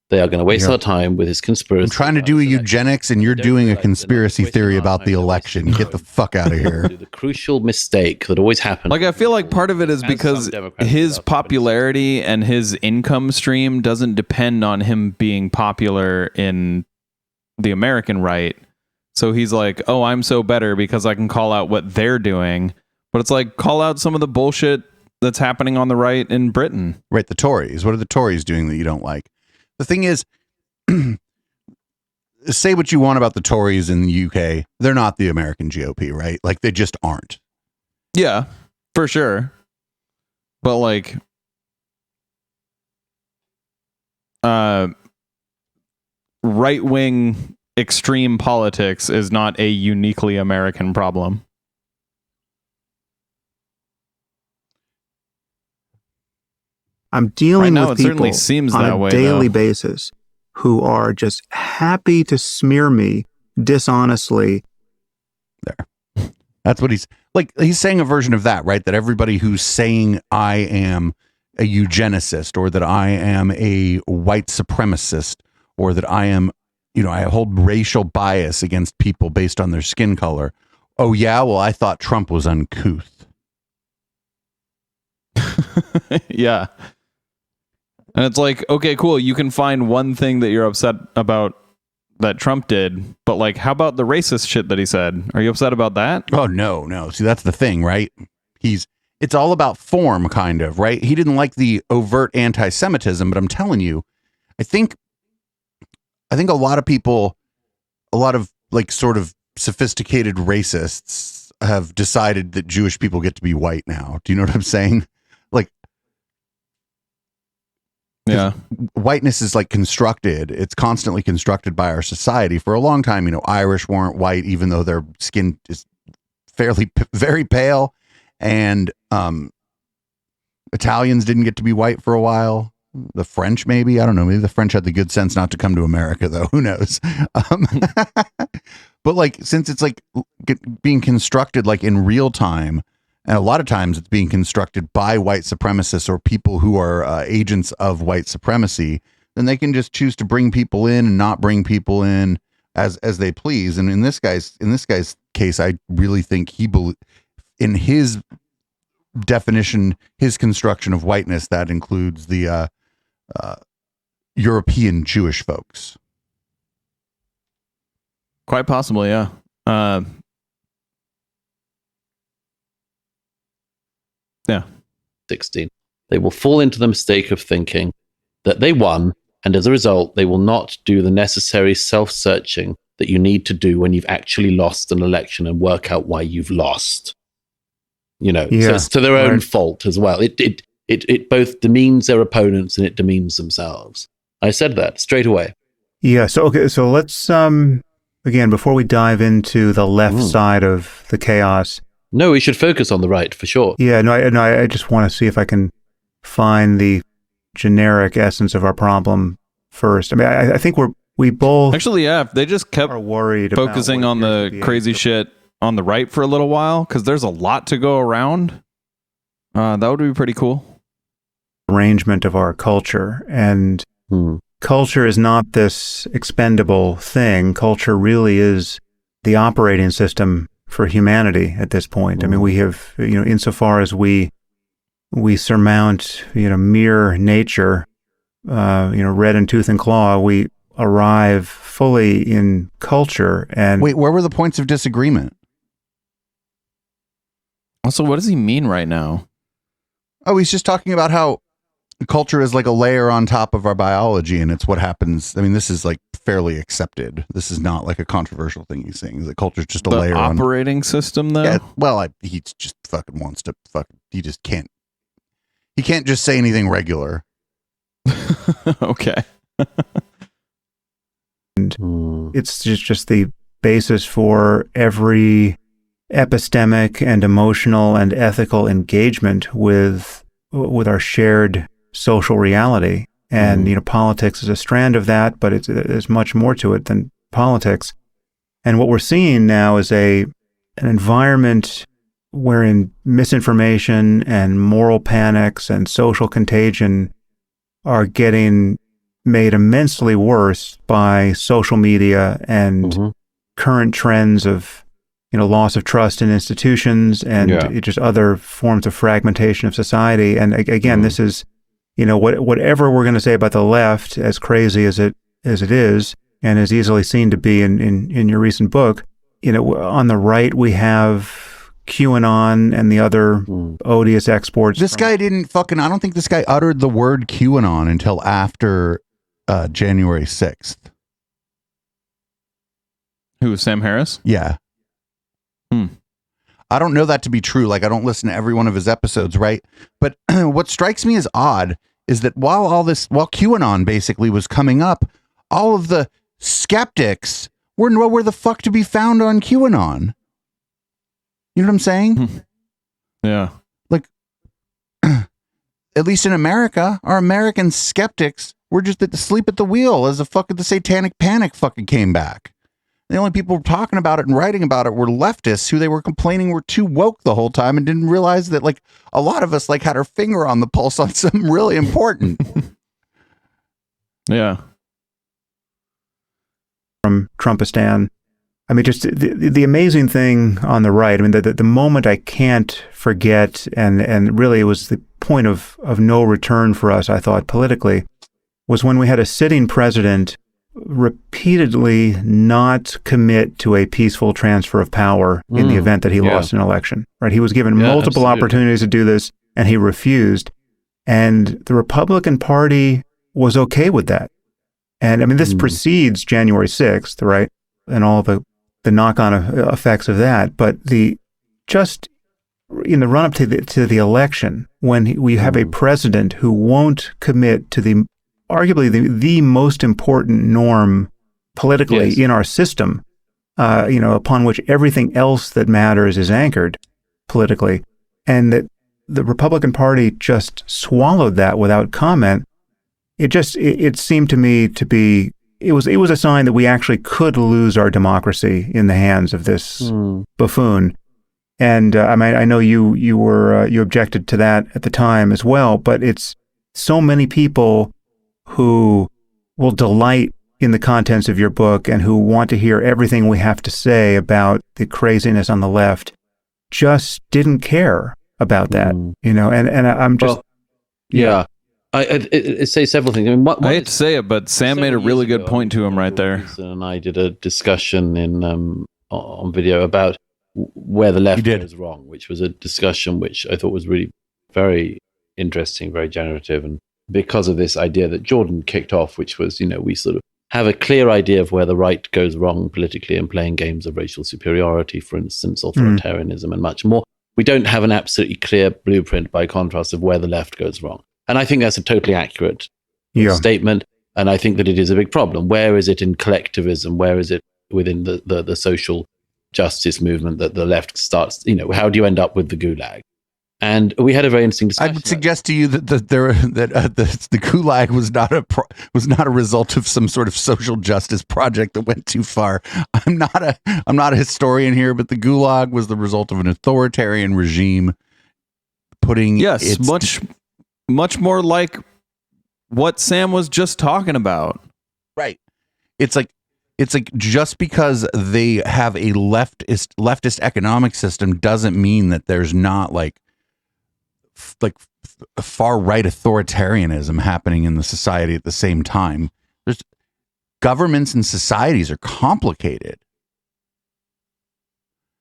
They are going to waste Yeah. our time with his conspiracy. I'm trying to do a eugenics and you're Don't doing a realize they're not conspiracy wasting theory our about time, the they're election. wasting Get the fuck out of here. The crucial mistake that always happens. Like, I feel like part of it is As because some Democrats his do. popularity and his income stream doesn't depend on him being popular in the American right. So he's like, oh, I'm so better because I can call out what they're doing. But it's like, call out some of the bullshit that's happening on the right in Britain. Right, the Tories. What are the Tories doing that you don't like? The thing is, say what you want about the Tories in the UK. They're not the American GOP, right? Like, they just aren't. Yeah, for sure. But like, right-wing extreme politics is not a uniquely American problem. I'm dealing Right now, with it certainly people seems on that a way, daily though. basis who are just happy to smear me dishonestly. That's what he's saying, a version of that, right? That everybody who's saying I am a eugenicist, or that I am a white supremacist, or that I am, I hold racial bias against people based on their skin color. Oh yeah, well, I thought Trump was uncouth. Yeah. And it's like, okay, cool. You can find one thing that you're upset about that Trump did, but like, how about the racist shit that he said? Are you upset about that? Oh, no. See, that's the thing, right? It's all about form, kind of, right? He didn't like the overt anti-Semitism, but I'm telling you, I think a lot of people, a lot of like sort of sophisticated racists have decided that Jewish people get to be white now. Do you know what I'm saying? Like, Yeah. whiteness is like constructed. It's constantly constructed by our society. For a long time, Irish weren't white, even though their skin is very pale, and Italians didn't get to be white for a while. The French, maybe, I don't know. Maybe the French had the good sense not to come to America, though. Who knows? But like, since it's like being constructed like in real time, and a lot of times it's being constructed by white supremacists or people who are agents of white supremacy, then they can just choose to bring people in and not bring people in as they please. And in this guy's case, I really think in his definition, his construction of whiteness, that includes the European Jewish folks. Quite possibly, yeah. 16. They will fall into the mistake of thinking that they won, and as a result, they will not do the necessary self-searching that you need to do when you've actually lost an election and work out why you've lost. So it's to their own fault as well. It both demeans their opponents and it demeans themselves. I said that straight away. Yeah. So let's again, before we dive into the left side of the chaos. No, we should focus on the right for sure. Yeah. No. I just want to see if I can find the generic essence of our problem first. I mean, I think we both actually, yeah. If they just kept are worried focusing on the crazy shit on the right for a little while, because there's a lot to go around. That would be pretty cool. Arrangement of our culture, and culture is not this expendable thing. Culture really is the operating system for humanity at this point. I mean, we have, insofar as we surmount, mere nature, red in tooth and claw, we arrive fully in culture. And wait, where were the points of disagreement? Also, what does he mean right now? Oh, he's just talking about how culture is like a layer on top of our biology, and it's what happens. I mean, this is like fairly accepted. This is not like a controversial thing he's saying. That culture is just a layer on operating system, though. Yeah, well, he just fucking wants to he just can't. He can't just say anything regular. Okay. And it's just the basis for every epistemic and emotional and ethical engagement with our shared social reality. And politics is a strand of that, but there's much more to it than politics. And what we're seeing now is an environment wherein misinformation and moral panics and social contagion are getting made immensely worse by social media and current trends of loss of trust in institutions and just other forms of fragmentation of society. And again, this is, whatever we're going to say about the left, as crazy as it is, and as easily seen to be in your recent book, on the right we have QAnon and the other odious exports. This guy didn't I don't think this guy uttered the word QAnon until after January 6th. Who, Sam Harris? Yeah. I don't know that to be true. Like, I don't listen to every one of his episodes, right? But what strikes me as odd is that while QAnon basically was coming up, all of the skeptics were nowhere the fuck to be found on QAnon. You know what I'm saying? Yeah. Like, at least in America, our American skeptics were just asleep at the wheel as the satanic panic fucking came back. The only people talking about it and writing about it were leftists who they were complaining were too woke the whole time and didn't realize that like a lot of us like had our finger on the pulse on something really important. Yeah. From Trumpistan. I mean, just the amazing thing on the right. I mean, the moment I can't forget, and really it was the point of no return for us, I thought, politically, was when we had a sitting president repeatedly not commit to a peaceful transfer of power in the event that he lost an election. Right? He was given multiple opportunities to do this, and he refused. And the Republican Party was okay with that. And I mean, this precedes January 6th, right? And all the knock-on effects of that. But just in the run-up to the election, when we have a president who won't commit to arguably the most important norm politically in our system, upon which everything else that matters is anchored politically, and that the Republican Party just swallowed that without comment. It seemed to me to be, it was a sign that we actually could lose our democracy in the hands of this buffoon. And I mean, I know you objected to that at the time as well, but it's so many people who will delight in the contents of your book and who want to hear everything we have to say about the craziness on the left just didn't care about that, and I'm just, I say several things. I mean, I hate to say it, but Sam made a really good point to him right there. And I did a discussion on video about where the left goes wrong, which was a discussion which I thought was really very interesting, very generative, and because of this idea that Jordan kicked off, which was, we sort of have a clear idea of where the right goes wrong politically and playing games of racial superiority, for instance, authoritarianism and much more. We don't have an absolutely clear blueprint, by contrast, of where the left goes wrong. And I think that's a totally accurate statement. And I think that it is a big problem. Where is it in collectivism? Where is it within the social justice movement that the left starts? How do you end up with the gulag? And we had a very interesting discussion. I would suggest to you that the gulag was not a result of some sort of social justice project that went too far. I'm not a historian here, but the gulag was the result of an authoritarian regime putting much more like what Sam was just talking about. Right. It's like just because they have a leftist economic system doesn't mean that there's not like far right authoritarianism happening in the society at the same time. There's governments and societies are complicated.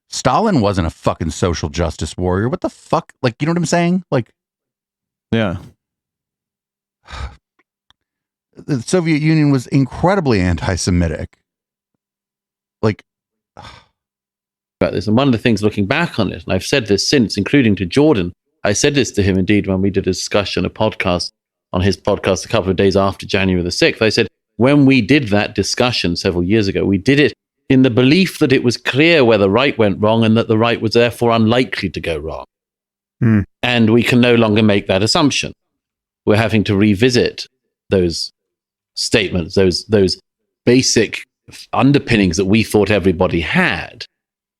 Stalin wasn't a fucking social justice warrior. What the fuck? Like, you know what I'm saying? Like, yeah. The Soviet Union was incredibly anti-Semitic. Like, about this. And one of the things looking back on it, and I've said this since, including to Jordan, I said this to him indeed when we did a discussion, a podcast on his podcast a couple of days after January the 6th. I said, when we did that discussion several years ago, we did it in the belief that it was clear where the right went wrong and that the right was therefore unlikely to go wrong. And we can no longer make that assumption. We're having to revisit those statements, those basic underpinnings that we thought everybody had.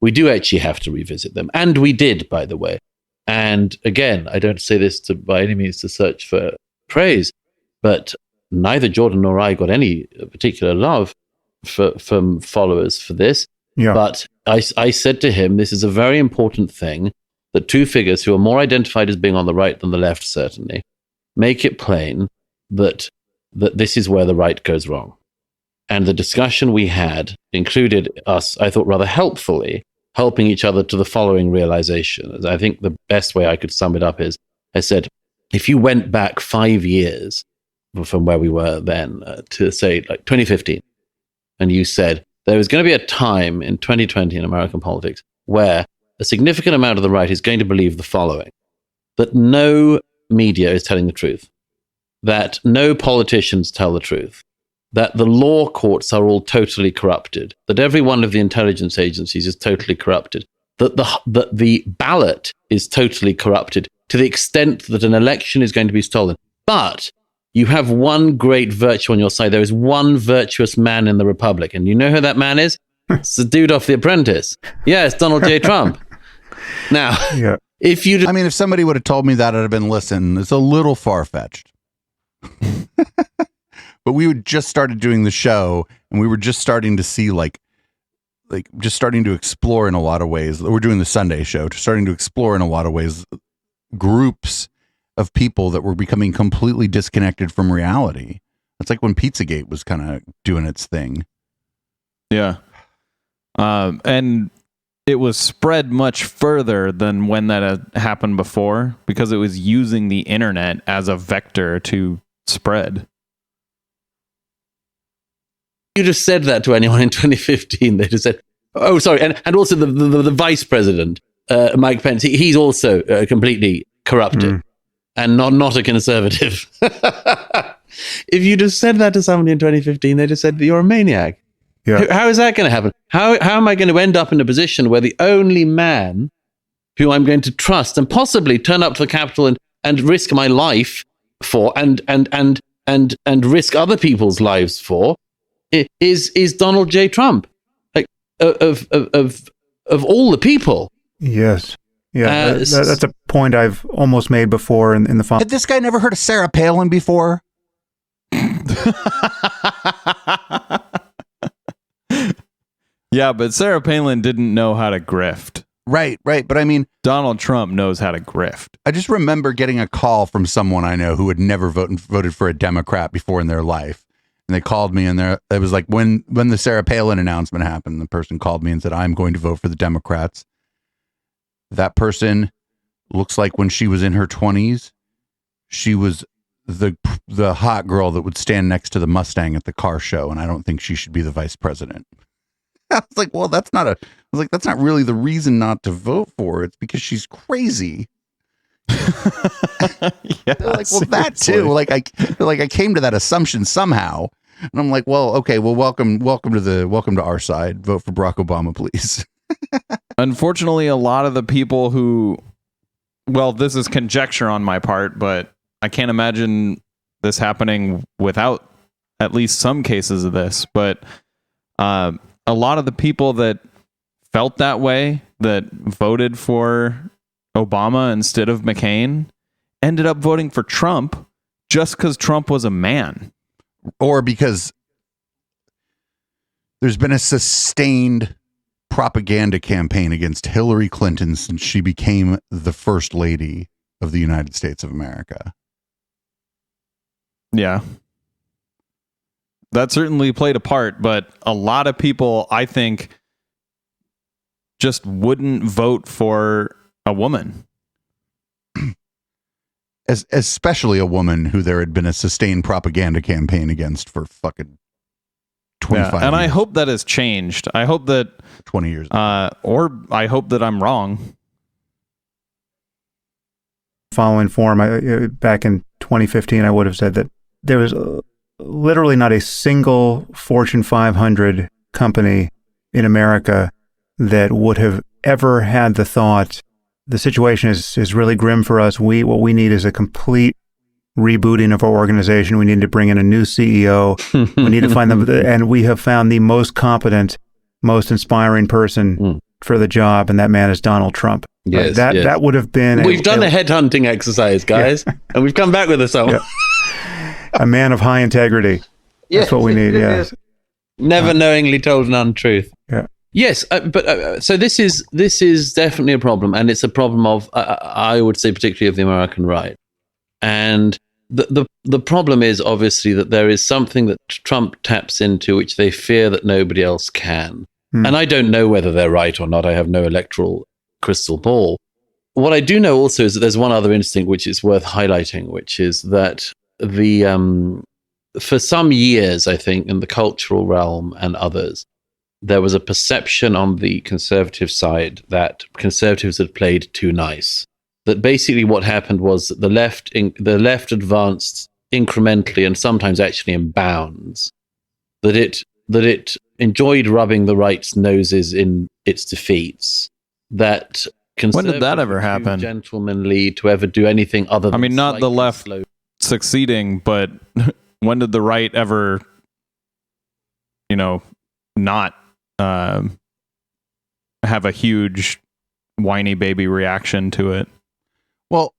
We do actually have to revisit them. And we did, by the way. And again, I don't say this by any means to search for praise, but neither Jordan nor I got any particular love from followers for this. Yeah. But I said to him, this is a very important thing, that two figures who are more identified as being on the right than the left, certainly, make it plain that this is where the right goes wrong. And the discussion we had included us, I thought, rather helpfully, helping each other to the following realization. I think the best way I could sum it up is, I said, if you went back 5 years from where we were then to say like 2015, and you said there was going to be a time in 2020 in American politics where a significant amount of the right is going to believe the following: that no media is telling the truth, that no politicians tell the truth, that the law courts are all totally corrupted, that every one of the intelligence agencies is totally corrupted, that the ballot is totally corrupted, to the extent that an election is going to be stolen. But you have one great virtue on your side. There is one virtuous man in the Republic. And you know who that man is? It's the dude off The Apprentice. Yeah, it's Donald J. Trump. Now, if somebody would have told me that, I'd have been, listen, it's a little far-fetched. But we had just started doing the show, and we were just starting to see just starting to explore in a lot of ways. We're doing the Sunday show, starting to explore in a lot of ways groups of people that were becoming completely disconnected from reality. It's like when Pizzagate was kind of doing its thing. Yeah. And it was spread much further than when that had happened before, because it was using the internet as a vector to spread. You just said that to anyone in 2015. They just said, oh, sorry. And also the vice president, Mike Pence, he's also completely corrupted and not a conservative. If you just said that to somebody in 2015, they just said, you're a maniac. Yeah. How is that going to happen? How am I going to end up in a position where the only man who I'm going to trust and possibly turn up to the Capitol and risk my life for and risk other people's lives for is Donald J. Trump, like of all the people. Yes, yeah, that's a point I've almost made before in the final. Had this guy never heard of Sarah Palin before? Yeah, but Sarah Palin didn't know how to grift. Right. But I mean, Donald Trump knows how to grift. I just remember getting a call from someone I know who had never voted for a Democrat before in their life. And they called me, and it was like when the Sarah Palin announcement happened, the person called me and said, I'm going to vote for the Democrats. That person looks like when she was in her 20s, she was the hot girl that would stand next to the Mustang at the car show, and I don't think she should be the vice president. I was like, well, that's not really the reason not to vote for her. It's because she's crazy. Yeah, like, well, that too. Like I came to that assumption somehow, and I'm like, well, okay, well, welcome to our side. Vote for Barack Obama, please. Unfortunately, a lot of the people who, well, this is conjecture on my part, but I can't imagine this happening without at least some cases of this. But a lot of the people that felt that way, that voted for Obama instead of McCain, ended up voting for Trump just because Trump was a man. Or because there's been a sustained propaganda campaign against Hillary Clinton since she became the first lady of the United States of America. Yeah. That certainly played a part, but a lot of people, I think, just wouldn't vote for a woman. Especially a woman who there had been a sustained propaganda campaign against for fucking 25 years. And I hope that has changed. I hope that 20 years. Or I hope that I'm wrong. Following form, back in 2015, I would have said that there was literally not a single Fortune 500 company in America that would have ever had the thought, the situation is really grim for us. What we need is a complete rebooting of our organization. We need to bring in a new CEO. We need to find them, and we have found the most competent, most inspiring person for the job, and that man is Donald Trump. Yes, that would have been. We've done a headhunting exercise, guys, and we've come back with a song. A man of high integrity. That's what we need. Yes. Never knowingly told an untruth. Yeah. Yes, but so this is definitely a problem, and it's a problem of I would say particularly of the American right. And the problem is obviously that there is something that Trump taps into which they fear that nobody else can. And I don't know whether they're right or not. I have no electoral crystal ball. What I do know also is that there's one other instinct which is worth highlighting, which is that for some years, I think, in the cultural realm and others, there was a perception on the conservative side that conservatives had played too nice. That basically what happened was that the left advanced incrementally and sometimes actually in bounds. That it enjoyed rubbing the right's noses in its defeats. That When did that ever conservatives were too happen? gentlemanly to ever do anything other than I mean, not the slightly left slow. succeeding, but when did the right ever, not have a huge whiny baby reaction to it? Well,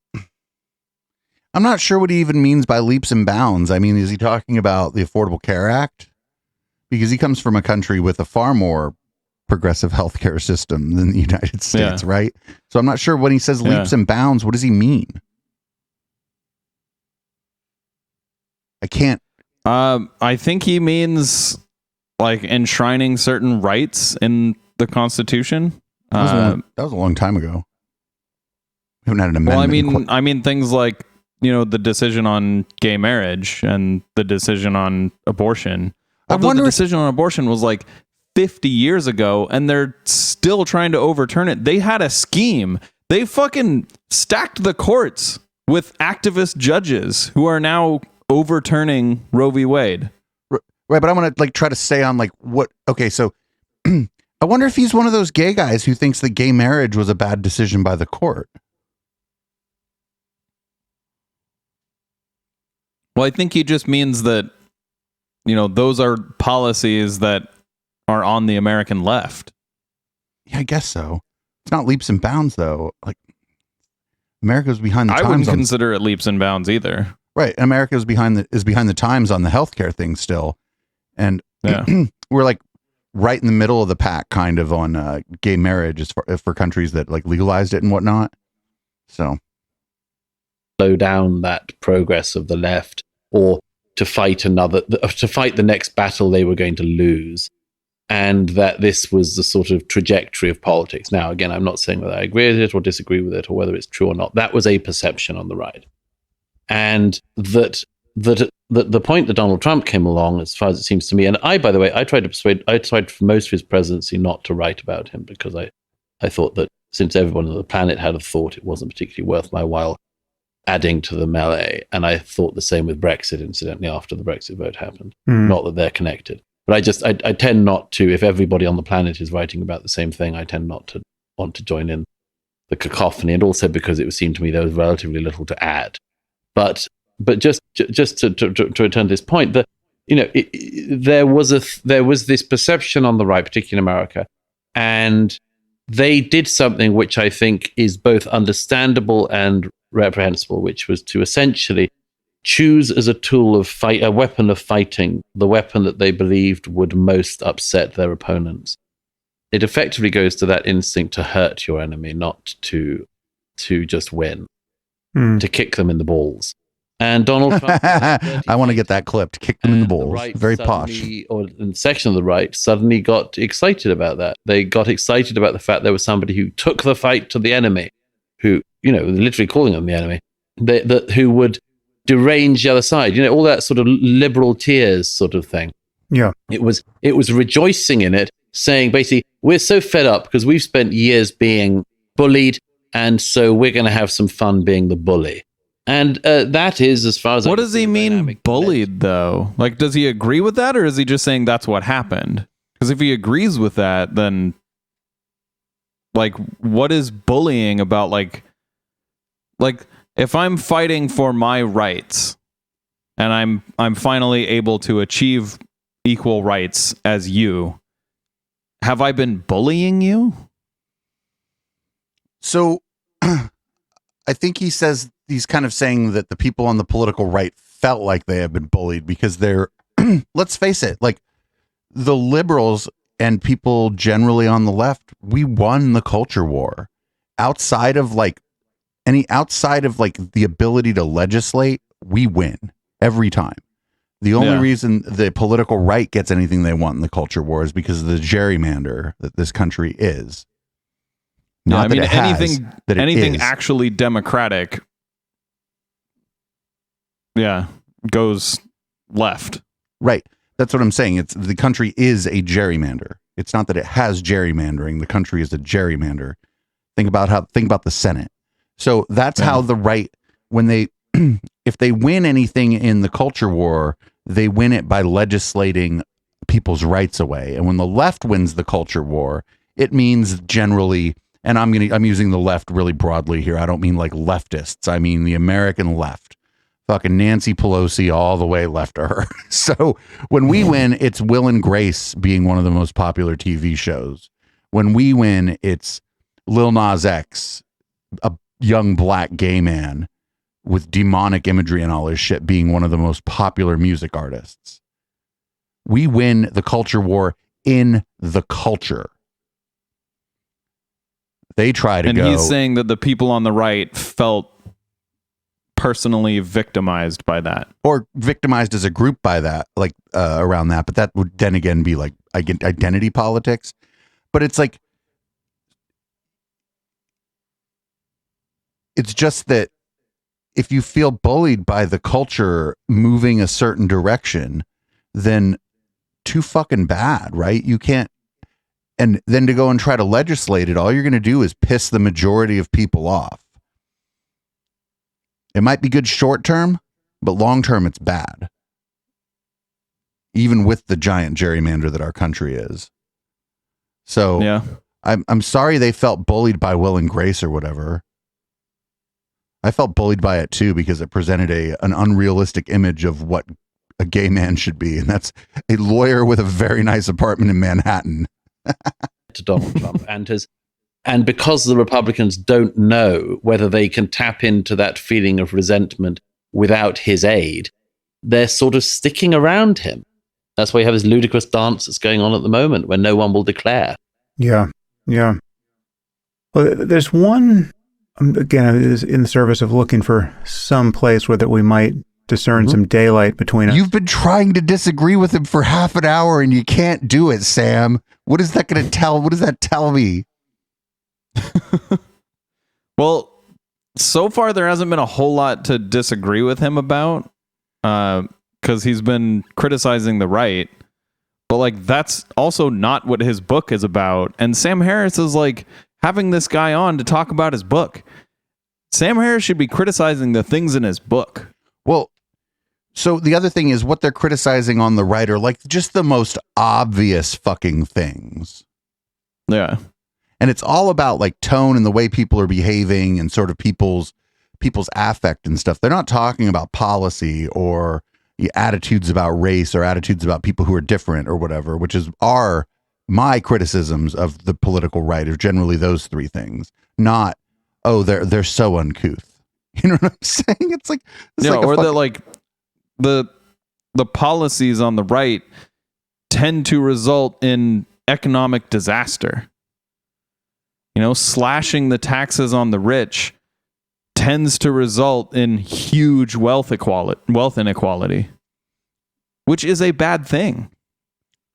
I'm not sure what he even means by leaps and bounds. I mean, is he talking about the Affordable Care Act? Because he comes from a country with a far more progressive healthcare system than the United States, right? So I'm not sure when he says leaps and bounds, what does he mean? I can't. I think he means like enshrining certain rights in the Constitution. That was a long time ago. We haven't had an amendment. Well, I mean things like, the decision on gay marriage and the decision on abortion. Although the decision on abortion was like 50 years ago, and they're still trying to overturn it. They had a scheme. They fucking stacked the courts with activist judges who are now overturning Roe v. Wade. Right, but I want to try to stay on what. Okay, so I wonder if he's one of those gay guys who thinks that gay marriage was a bad decision by the court. Well, I think he just means that, those are policies that are on the American left. Yeah, I guess so. It's not leaps and bounds, though. America's behind the times. I wouldn't consider it leaps and bounds either. Right, America is behind the times on the healthcare thing still, and we're right in the middle of the pack, kind of on gay marriage as for countries that legalized it and whatnot. So slow down that progress of the left, or to fight the next battle they were going to lose, and that this was the sort of trajectory of politics. Now, again, I'm not saying whether I agree with it or disagree with it or whether it's true or not. That was a perception on the right. And that the point that Donald Trump came along, as far as it seems to me, and by the way, I tried for most of his presidency not to write about him, because I thought that since everyone on the planet had a thought, it wasn't particularly worth my while adding to the melee. And I thought the same with Brexit, incidentally, after the Brexit vote happened. Not that they're connected. But I tend not to, if everybody on the planet is writing about the same thing, I tend not to want to join in the cacophony, and also because it seemed to me there was relatively little to add. But just to return to this point, that there was this perception on the right, particularly in America, and they did something which I think is both understandable and reprehensible, which was to essentially choose as a tool of fight, a weapon of fighting, the weapon that they believed would most upset their opponents. It effectively goes to that instinct to hurt your enemy, not to just win, to kick them in the balls. And Donald Trump, I want to get that clipped. Kick them in the balls. Right, very posh. Or a section of the right suddenly got excited about that. They got excited about the fact there was somebody who took the fight to the enemy, who, literally calling them the enemy, who would derange the other side. All that sort of liberal tears sort of thing. Yeah. It was rejoicing in it, saying basically, we're so fed up because we've spent years being bullied, and so we're going to have some fun being the bully. And that is, as far as what does he mean bullied, though? Does he agree with that, or is he just saying that's what happened? Because if he agrees with that, then what is bullying about? If I'm fighting for my rights and I'm finally able to achieve equal rights as you, have I been bullying you? So I think he's kind of saying that the people on the political right felt like they have been bullied because they're, let's face it, the liberals and people generally on the left, we won the culture war. Outside of the ability to legislate, we win every time. The only reason the political right gets anything they want in the culture war is because of the gerrymander that this country is. Not that it has, that anything is. Actually democratic, goes left. Right. That's what I'm saying. The country is a gerrymander. It's not that it has gerrymandering. The country is a gerrymander. Think about the Senate. So that's how the right, if they win anything in the culture war, they win it by legislating people's rights away. And when the left wins the culture war, it means generally and I'm using the left really broadly here. I don't mean like leftists. I mean the American left. Fucking Nancy Pelosi all the way left of her. So when we win, it's Will and Grace being one of the most popular TV shows. When we win, it's Lil Nas X, a young black gay man with demonic imagery and all his shit, being one of the most popular music artists. We win the culture war in the culture. They try to and go. And he's saying that the people on the right felt personally victimized by that. Or victimized as a group by that, like around that. But that would then again be like identity politics. But it's like, it's just that if you feel bullied by the culture moving a certain direction, then too fucking bad, right? You can't, and then to go and try to legislate it, all you're going to do is piss the majority of people off. It might be good short term, but long term it's bad. Even with the giant gerrymander that our country is. So yeah. I'm sorry they felt bullied by Will and Grace or whatever. I felt bullied by it too, because it presented an unrealistic image of what a gay man should be, and that's a lawyer with a very nice apartment in Manhattan. To Donald Trump and because the Republicans don't know whether they can tap into that feeling of resentment without his aid, they're sort of sticking around him. That's why you have this ludicrous dance that's going on at the moment where no one will declare. Yeah. Well, there's one, again, is in the service of looking for some place where that we might discern some daylight between us. You've been trying to disagree with him for half an hour and you can't do it, Sam. What is that going to tell? What does that tell me? Well, so far there hasn't been a whole lot to disagree with him about, because he's been criticizing the right. But like, that's also not what his book is about. And Sam Harris is like having this guy on to talk about his book. Sam Harris should be criticizing the things in his book. Well, so the other thing is what they're criticizing on the right are like just the most obvious fucking things. Yeah. And it's all about like tone and the way people are behaving and sort of people's affect and stuff. They're not talking about policy or attitudes about race or attitudes about people who are different or whatever, which are my criticisms of the political right are generally those three things. Not, oh, they're so uncouth. You know what I'm saying? It's like, the policies on the right tend to result in economic disaster. You know, slashing the taxes on the rich tends to result in huge wealth inequality, which is a bad thing.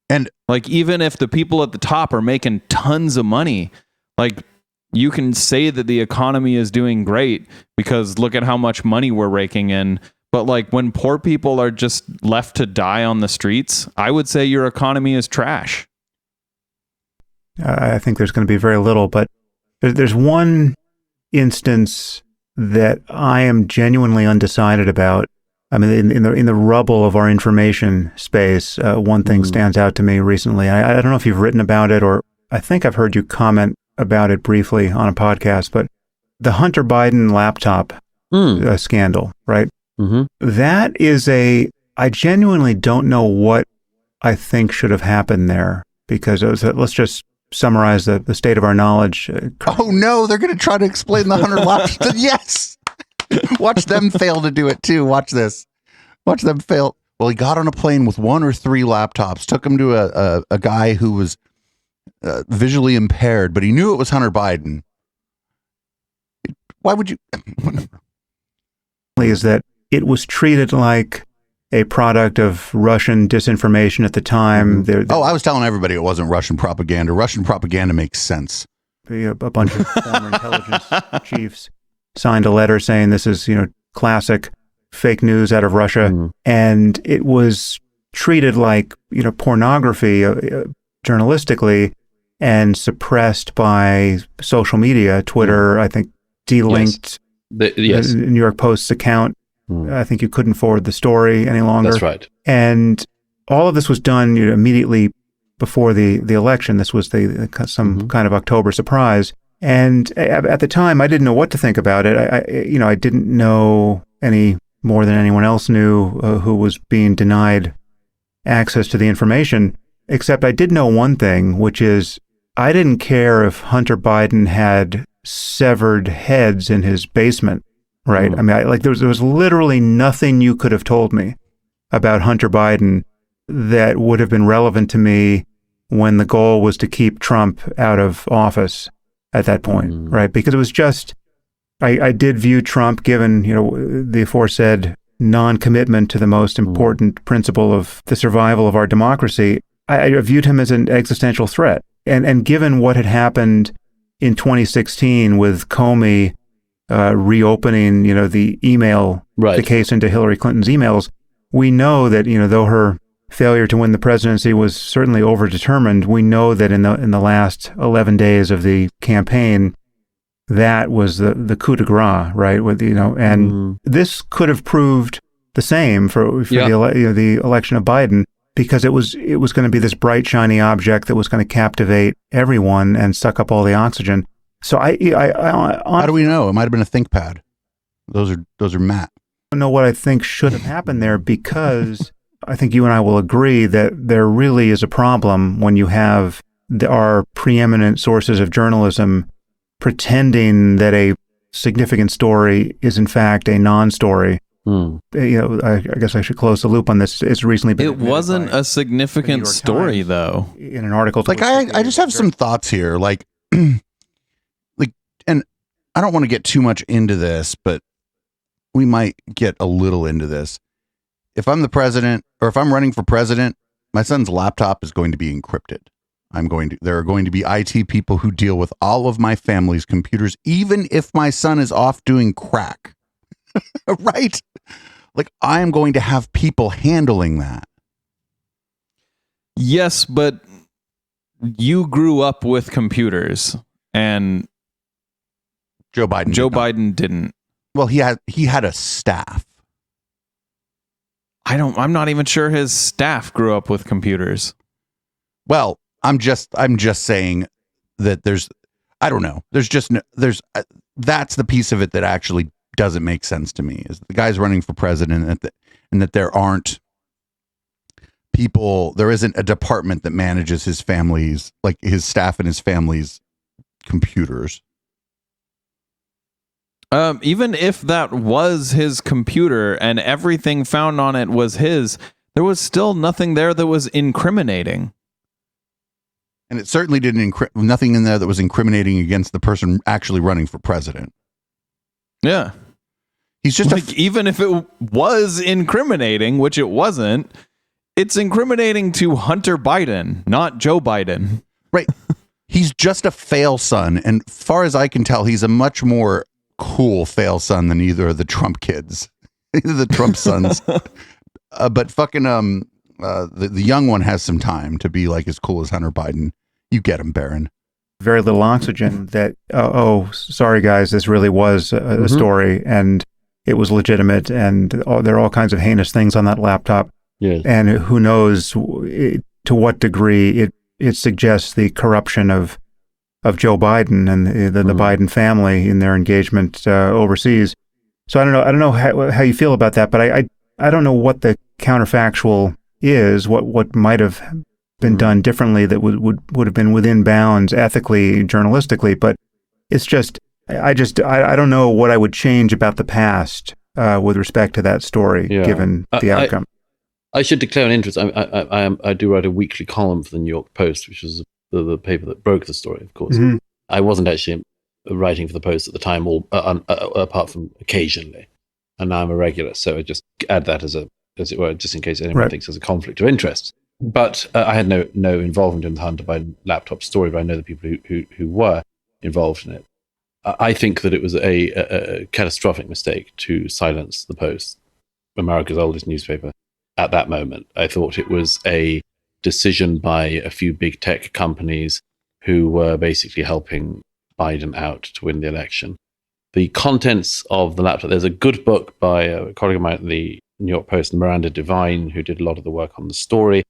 And like, even if the people at the top are making tons of money, like, you can say that the economy is doing great because look at how much money we're raking in. But like, when poor people are just left to die on the streets, I would say your economy is trash. I think there's going to be very little, but there's one instance that I am genuinely undecided about. I mean, in the rubble of our information space, one thing stands out to me recently. I don't know if you've written about it, or I think I've heard you comment about it briefly on a podcast, but the Hunter Biden laptop scandal, right? Mm-hmm. That is I genuinely don't know what I think should have happened there, because let's just summarize the state of our knowledge. Oh no, they're going to try to explain the Hunter laptop. Yes. Watch them fail to do it too. Watch this. Watch them fail. Well, he got on a plane with 1 or 3 laptops, took him to a guy who was visually impaired, but he knew it was Hunter Biden. Why would you? Is that it was treated like a product of Russian disinformation at the time. I was telling everybody it wasn't Russian propaganda. Russian propaganda makes sense. A bunch of former intelligence chiefs signed a letter saying this is, classic fake news out of Russia. And it was treated like, pornography journalistically, and suppressed by social media. Twitter, I think, delinked the New York Post's account. I think you couldn't forward the story any longer. That's right. And all of this was done immediately before the election. This was some kind of October surprise. And at the time, I didn't know what to think about it. I didn't know any more than anyone else knew who was being denied access to the information, except I did know one thing, which is I didn't care if Hunter Biden had severed heads in his basement, right? Mm. I mean, there was literally nothing you could have told me about Hunter Biden that would have been relevant to me when the goal was to keep Trump out of office at that point, right? Because it was just, I did view Trump, given, the aforesaid non-commitment to the most important principle of the survival of our democracy, I viewed him as an existential threat. And given what had happened in 2016 with Comey reopening, the email, the case into Hillary Clinton's emails, we know that, though her failure to win the presidency was certainly overdetermined, we know that in the last 11 days of the campaign, that was the coup de grace, right? And this could have proved the same for the election of Biden, because it was going to be this bright, shiny object that was going to captivate everyone and suck up all the oxygen. So I how do we know? It might have been a ThinkPad. Those are Matt. I don't know what I think should have happened there, because I think you and I will agree that there really is a problem when you have our preeminent sources of journalism pretending that a significant story is in fact a non-story. I guess I should close the loop on this. It's recently been. It wasn't a significant story, though. In an article, I just have some thoughts here, and I don't want to get too much into this, but we might get a little into this. If I'm the president, or if I'm running for president, my son's laptop is going to be encrypted. There are going to be IT people who deal with all of my family's computers, even if my son is off doing crack. Right? I am going to have people handling that. Yes, but you grew up with computers, and Joe Biden didn't. Well, he had a staff. I'm not even sure his staff grew up with computers. Well, I'm just saying that I don't know. That's the piece of it that actually doesn't make sense to me, is the guy's running for president and that there aren't people, there isn't a department that manages his family's, his staff and his family's computers. Even if that was his computer and everything found on it was his, there was still nothing there that was incriminating. And it certainly didn't nothing in there that was incriminating against the person actually running for president. Yeah. He's just even if it was incriminating, which it wasn't, it's incriminating to Hunter Biden, not Joe Biden. Right. He's just a fail son. And far as I can tell, he's a much more cool fail son than either of the Trump kids, either the Trump sons. But fucking the young one has some time to be as cool as Hunter Biden. You get him, Barron. Very little oxygen that, sorry guys, this really was a story, and it was legitimate, and there are all kinds of heinous things on that laptop. Yes. And who knows to what degree it suggests the corruption of Joe Biden and the Biden family in their engagement overseas. So I don't know how you feel about that, but I don't know what the counterfactual is, what might have been done differently that would have been within bounds ethically, journalistically, but it's just I don't know what I would change about the past with respect to that story, given the outcome. I should declare an interest. I do write a weekly column for the New York Post, which was the paper that broke the story, of course. Mm-hmm. I wasn't actually writing for the Post at the time, apart from occasionally, and now I'm a regular. So I just add that as it were, just in case anyone thinks there's a conflict of interest. But I had no involvement in the Hunter Biden laptop story, but I know the people who were involved in it. I think that it was a catastrophic mistake to silence the Post, America's oldest newspaper, at that moment. I thought it was a decision by a few big tech companies who were basically helping Biden out to win the election. The contents of the laptop, there's a good book by a colleague of mine at the New York Post, Miranda Devine, who did a lot of the work on the story,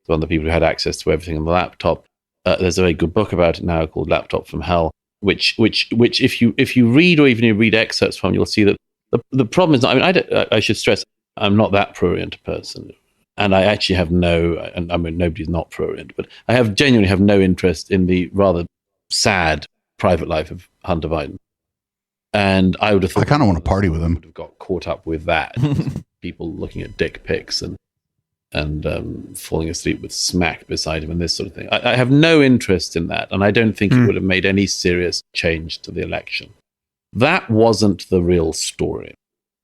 one of the people who had access to everything on the laptop. There's a very good book about it now called Laptop from Hell. which if you read or even you read excerpts from, you'll see that the problem is not, I mean, I should stress, I'm not that pro-Orient a person. And I actually have and I mean, nobody's not pro-Orient, but I genuinely have no interest in the rather sad private life of Hunter Biden. And I would have thought, I kind of want to party with him. Would have got caught up with that. People looking at dick pics and falling asleep with smack beside him and this sort of thing. I have no interest in that. And I don't think it would have made any serious change to the election. That wasn't the real story.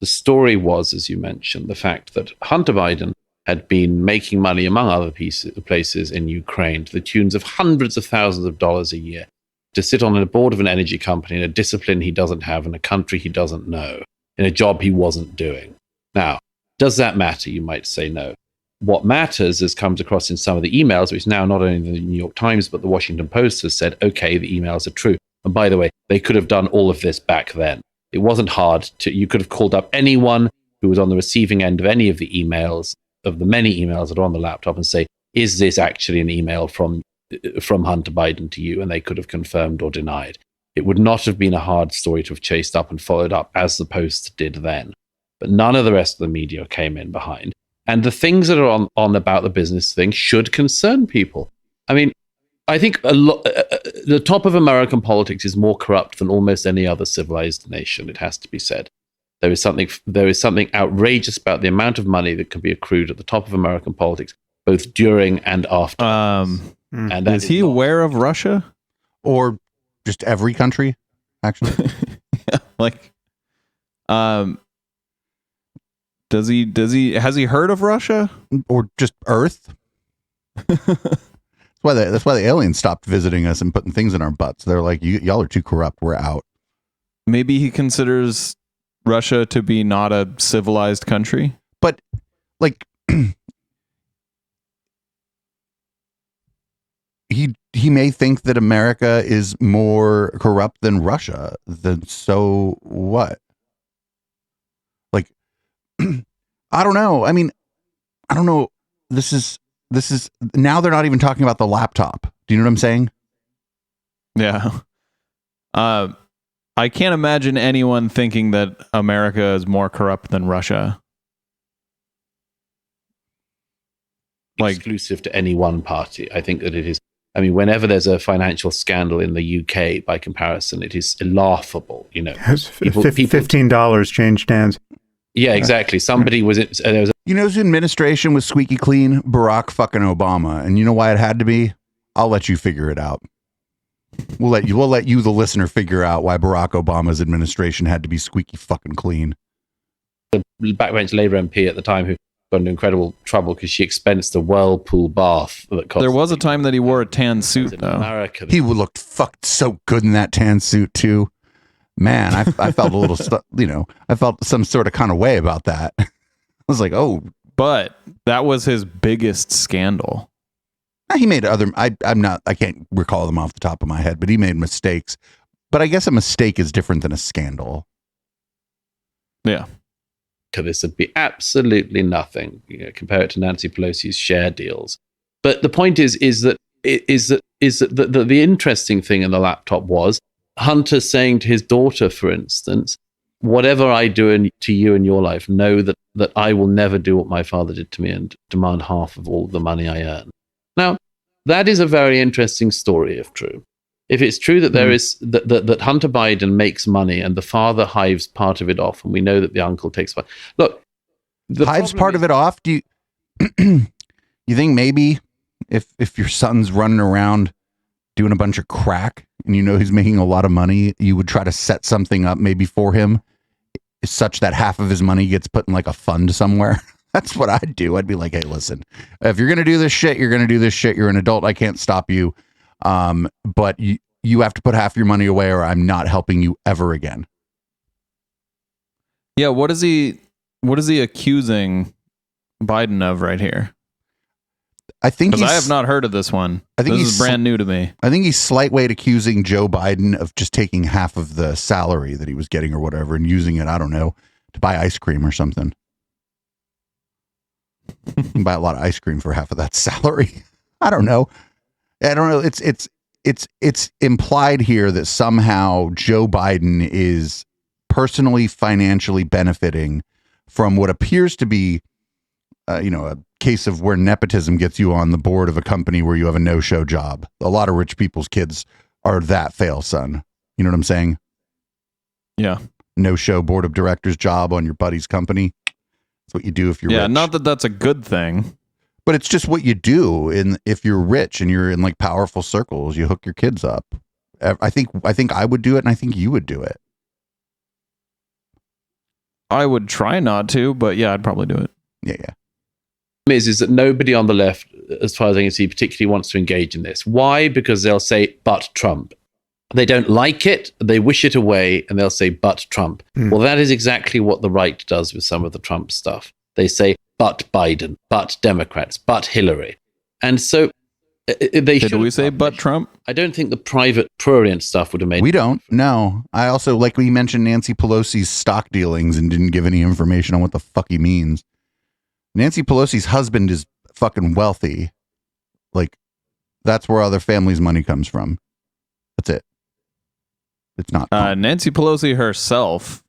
The story was, as you mentioned, the fact that Hunter Biden had been making money, among other places in Ukraine, to the tunes of hundreds of thousands of dollars a year, to sit on a board of an energy company in a discipline he doesn't have, in a country he doesn't know, in a job he wasn't doing. Now, does that matter? You might say no. What matters, as comes across in some of the emails, which now not only the New York Times, but the Washington Post has said, okay, the emails are true. And by the way, they could have done all of this back then. It wasn't hard you could have called up anyone who was on the receiving end of any of the emails, of the many emails that are on the laptop, and say, is this actually an email from Hunter Biden to you? And they could have confirmed or denied. It would not have been a hard story to have chased up and followed up, as the Post did then. But none of the rest of the media came in behind. And the things that are on about the business thing should concern people. I mean, I think the top of American politics is more corrupt than almost any other civilized nation, it has to be said. There is something outrageous about the amount of money that can be accrued at the top of American politics, both during and after. And is he aware of Russia? Or just every country, actually? Has he heard of Russia? Or just Earth? That's why the aliens stopped visiting us and putting things in our butts. They're like, y'all are too corrupt. We're out. Maybe he considers Russia to be not a civilized country. But like he may think that America is more corrupt than Russia. Then so what? Like I don't know. I mean, I don't know. This is now they're not even talking about the laptop. Do you know what I'm saying? Yeah. I can't imagine anyone thinking that America is more corrupt than Russia. Like, exclusive to any one party. I think that it is. I mean, whenever there's a financial scandal in the UK, by comparison, it is laughable. You know, $15 changed hands. Yeah, exactly. Somebody there was. You know whose administration was squeaky clean? Barack fucking Obama. And you know why it had to be? I'll let you figure it out. We'll let you, the listener, figure out why Barack Obama's administration had to be squeaky fucking clean. The backbench Labour MP at the time who got into incredible trouble because she expensed a whirlpool bath that cost. There was a time that he wore a tan suit, though. America, he looked fucked so good in that tan suit too. Man, I felt a little, I felt some sort of kind of way about that. I was like, oh. But that was his biggest scandal. He made I can't recall them off the top of my head, but he made mistakes. But I guess a mistake is different than a scandal. Yeah. This would be absolutely nothing. Compare it to Nancy Pelosi's share deals. But the point is that the interesting thing in the laptop was Hunter saying to his daughter, for instance, whatever I do to you in your life, know that I will never do what my father did to me and demand half of all the money I earn. Now, that is a very interesting story, if true. If it's true that there is that Hunter Biden makes money and the father hives part of it off, and we know that the uncle takes part. Look, hives part of it off. Do you you think maybe if your son's running around doing a bunch of crack and you know he's making a lot of money, you would try to set something up maybe for him, such that half of his money gets put in like a fund somewhere? That's what I'd do. I'd be like, hey, listen, if you're going to do this shit, you're going to do this shit. You're an adult. I can't stop you. But you have to put half your money away or I'm not helping you ever again. Yeah. What is he accusing Biden of right here? I think I have not heard of this one. I think this is brand new to me. I think he's slightly accusing Joe Biden of just taking half of the salary that he was getting or whatever and using it, I don't know, to buy ice cream or something. You can buy a lot of ice cream for half of that salary. I don't know. It's it's implied here that somehow Joe Biden is personally financially benefiting from what appears to be a case of where nepotism gets you on the board of a company where you have a no-show job. A lot of rich people's kids are that fail son. You know what I'm saying? Yeah. No-show board of directors job on your buddy's company. That's what you do if you're rich. Not that that's a good thing. But it's just what you do if you're rich and you're in like powerful circles, you hook your kids up. I think I would do it, and I think you would do it. I would try not to, but yeah, I'd probably do it. Yeah. Is that nobody on the left, as far as I can see, particularly wants to engage in this. Why? Because they'll say, but Trump. They don't like it, they wish it away, and they'll say, but Trump. Well, that is exactly what the right does with some of the Trump stuff. They say, but Biden, but Democrats, but Hillary. And so they should. Did we say but Trump? I don't think the private prurient stuff would have made. We don't. No. I also, like we mentioned Nancy Pelosi's stock dealings and didn't give any information on what the fuck he means. Nancy Pelosi's husband is fucking wealthy. Like, that's where other families' money comes from. That's it. It's not. Nancy Pelosi herself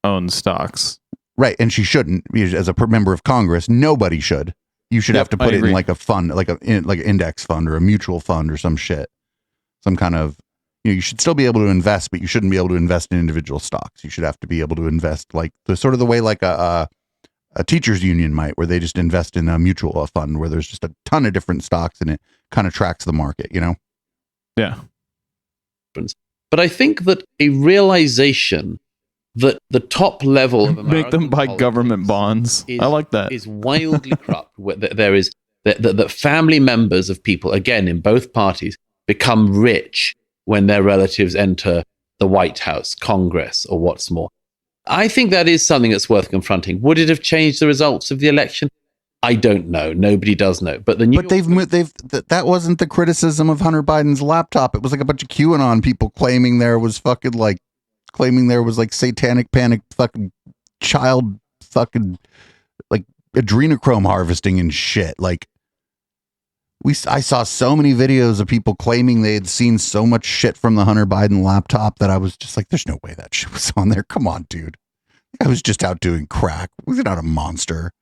owns stocks. Right. And she shouldn't. As a member of Congress, nobody should. You should have to put it in like a fund, like an index fund or a mutual fund or some shit. Some kind of, you should still be able to invest, but you shouldn't be able to invest in individual stocks. You should have to be able to invest like sort of the way like a teachers union might, where they just invest in a mutual fund where there's just a ton of different stocks and it kind of tracks the market, you know? Yeah. But I think that a realization that the top level of American make them buy government bonds. I like that. Is wildly corrupt. There is that family members of people, again, in both parties, become rich when their relatives enter the White House, Congress, or what's more. I think that is something that's worth confronting. Would it have changed the results of the election? I don't know. Nobody does know. But that wasn't the criticism of Hunter Biden's laptop. It was like a bunch of QAnon people claiming there was like satanic panic fucking child fucking like adrenochrome harvesting and shit. Like I saw so many videos of people claiming they had seen so much shit from the Hunter Biden laptop that I was just like, there's no way that shit was on there. Come on, dude. I was just out doing crack. Was it not a monster?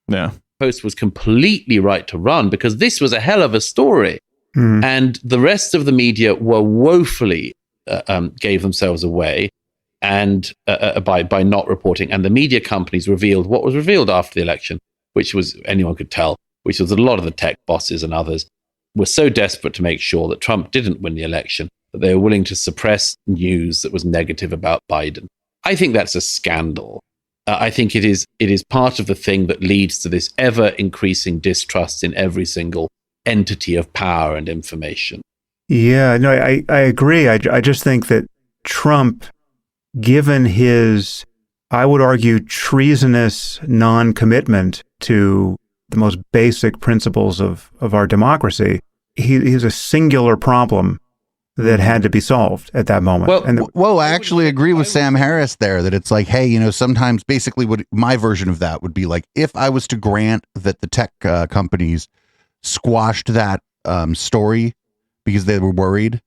Yeah. Post was completely right to run because this was a hell of a story. And the rest of the media were woefully gave themselves away and by not reporting. And the media companies revealed what was revealed after the election, which was anyone could tell, which was a lot of the tech bosses and others were so desperate to make sure that Trump didn't win the election that they were willing to suppress news that was negative about Biden. I think that's a scandal. I think it is part of the thing that leads to this ever increasing distrust in every single entity of power and information. Yeah, no, I agree. I just think that Trump, given his, I would argue, treasonous non-commitment to the most basic principles of our democracy, he's a singular problem that had to be solved at that moment. Well, I actually agree with Sam Harris there that it's like, hey, sometimes basically what my version of that would be like, if I was to grant that the tech companies squashed that story because they were worried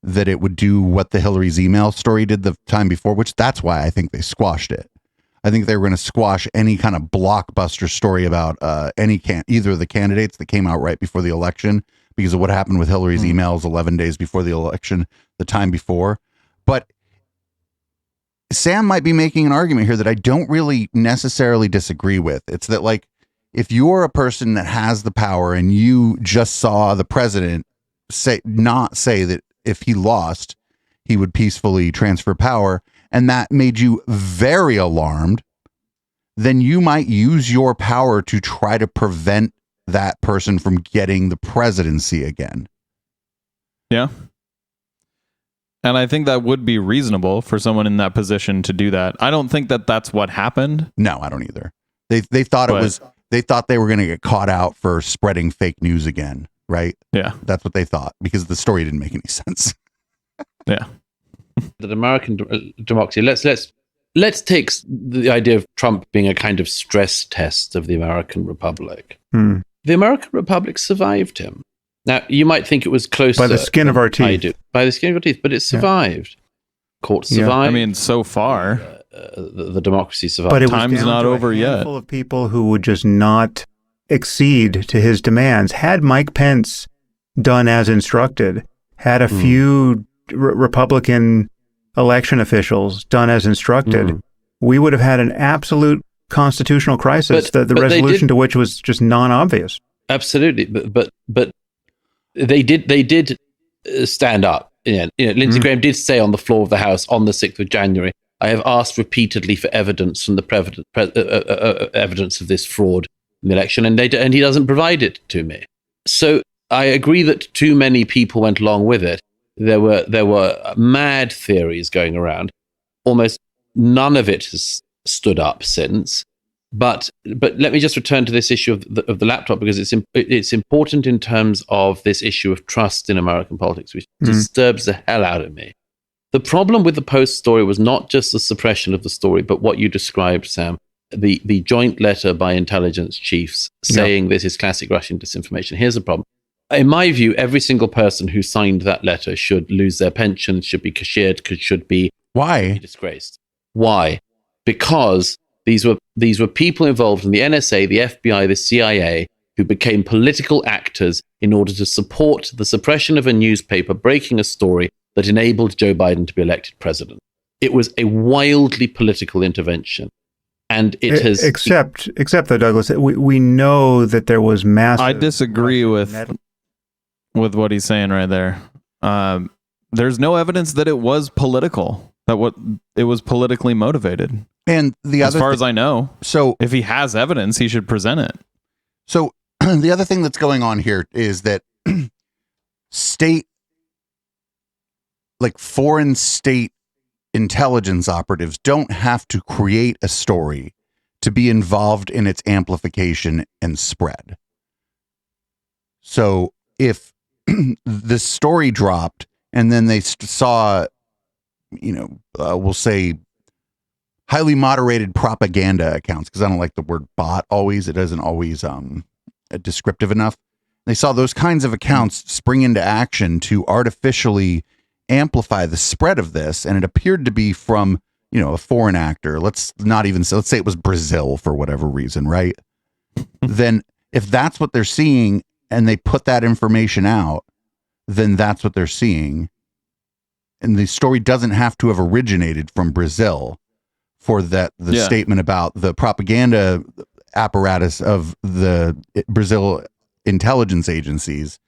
that it would do what the Hillary's email story did the time before, which that's why I think they squashed it. I think they were going to squash any kind of blockbuster story about either of the candidates that came out right before the election because of what happened with Hillary's emails 11 days before the election, the time before. But Sam might be making an argument here that I don't really necessarily disagree with. It's that, like, if you're a person that has the power and you just saw the president say that if he lost, he would peacefully transfer power, and that made you very alarmed, then you might use your power to try to prevent that person from getting the presidency again. Yeah. And I think that would be reasonable for someone in that position to do that. I don't think that that's what happened. No, I don't either. They thought they thought they were going to get caught out for spreading fake news again, right? Yeah. That's what they thought because the story didn't make any sense. Yeah. That American democracy, let's take the idea of Trump being a kind of stress test of the American Republic. The American Republic survived him. Now, you might think it was closer. By the skin of our teeth. I do. By the skin of our teeth, but it survived. Court survived. I mean, so far. The democracy survived. But it was Time's down not to over a yet. handful of people who would just not accede to his demands. Had Mike Pence done as instructed, had a few Republican election officials done as instructed, we would have had an absolute constitutional crisis, the resolution to which was just non-obvious. Absolutely, but they did stand up. Lindsey Graham did say on the floor of the House on the 6th of January, I have asked repeatedly for evidence from the evidence of this fraud in the election, and he doesn't provide it to me. So I agree that too many people went along with it. There were mad theories going around. Almost none of it has stood up since. But let me just return to this issue of the laptop, because it's important in terms of this issue of trust in American politics, which disturbs the hell out of me. The problem with the Post story was not just the suppression of the story, but what you described, Sam, the joint letter by intelligence chiefs saying this is classic Russian disinformation. Here's the problem. In my view, every single person who signed that letter should lose their pension, should be cashiered, should be disgraced. Why? Because these were people involved in the NSA, the FBI, the CIA, who became political actors in order to support the suppression of a newspaper breaking a story that enabled Joe Biden to be elected president. It was a wildly political intervention. And it has... Except though, Douglas, we know that there was massive... I disagree with what he's saying right there. There's no evidence that it was political, it was politically motivated. And as far as I know, so if he has evidence, he should present it. So the other thing that's going on here is that foreign state intelligence operatives don't have to create a story to be involved in its amplification and spread. So if the story dropped and then they saw, we'll say highly moderated propaganda accounts, because I don't like the word bot always. It doesn't always descriptive enough. They saw those kinds of accounts spring into action to artificially amplify the spread of this, and it appeared to be from a foreign actor. Let's say it was Brazil for whatever reason, right? Then if that's what they're seeing and they put that information out, then that's what they're seeing, and the story doesn't have to have originated from Brazil for the statement about the propaganda apparatus of the Brazil intelligence agencies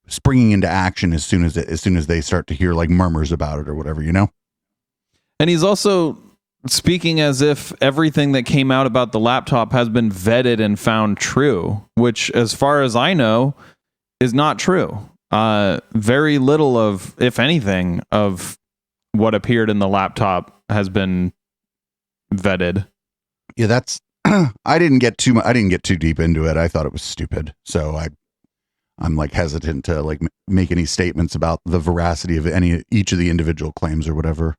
springing into action as soon as they start to hear like murmurs about it or whatever, And he's also speaking as if everything that came out about the laptop has been vetted and found true, which, as far as I know, is not true. Very little of, if anything, of what appeared in the laptop has been vetted. Yeah, that's I didn't get too deep into it. I thought it was stupid. So I'm like hesitant to like make any statements about the veracity of each of the individual claims or whatever.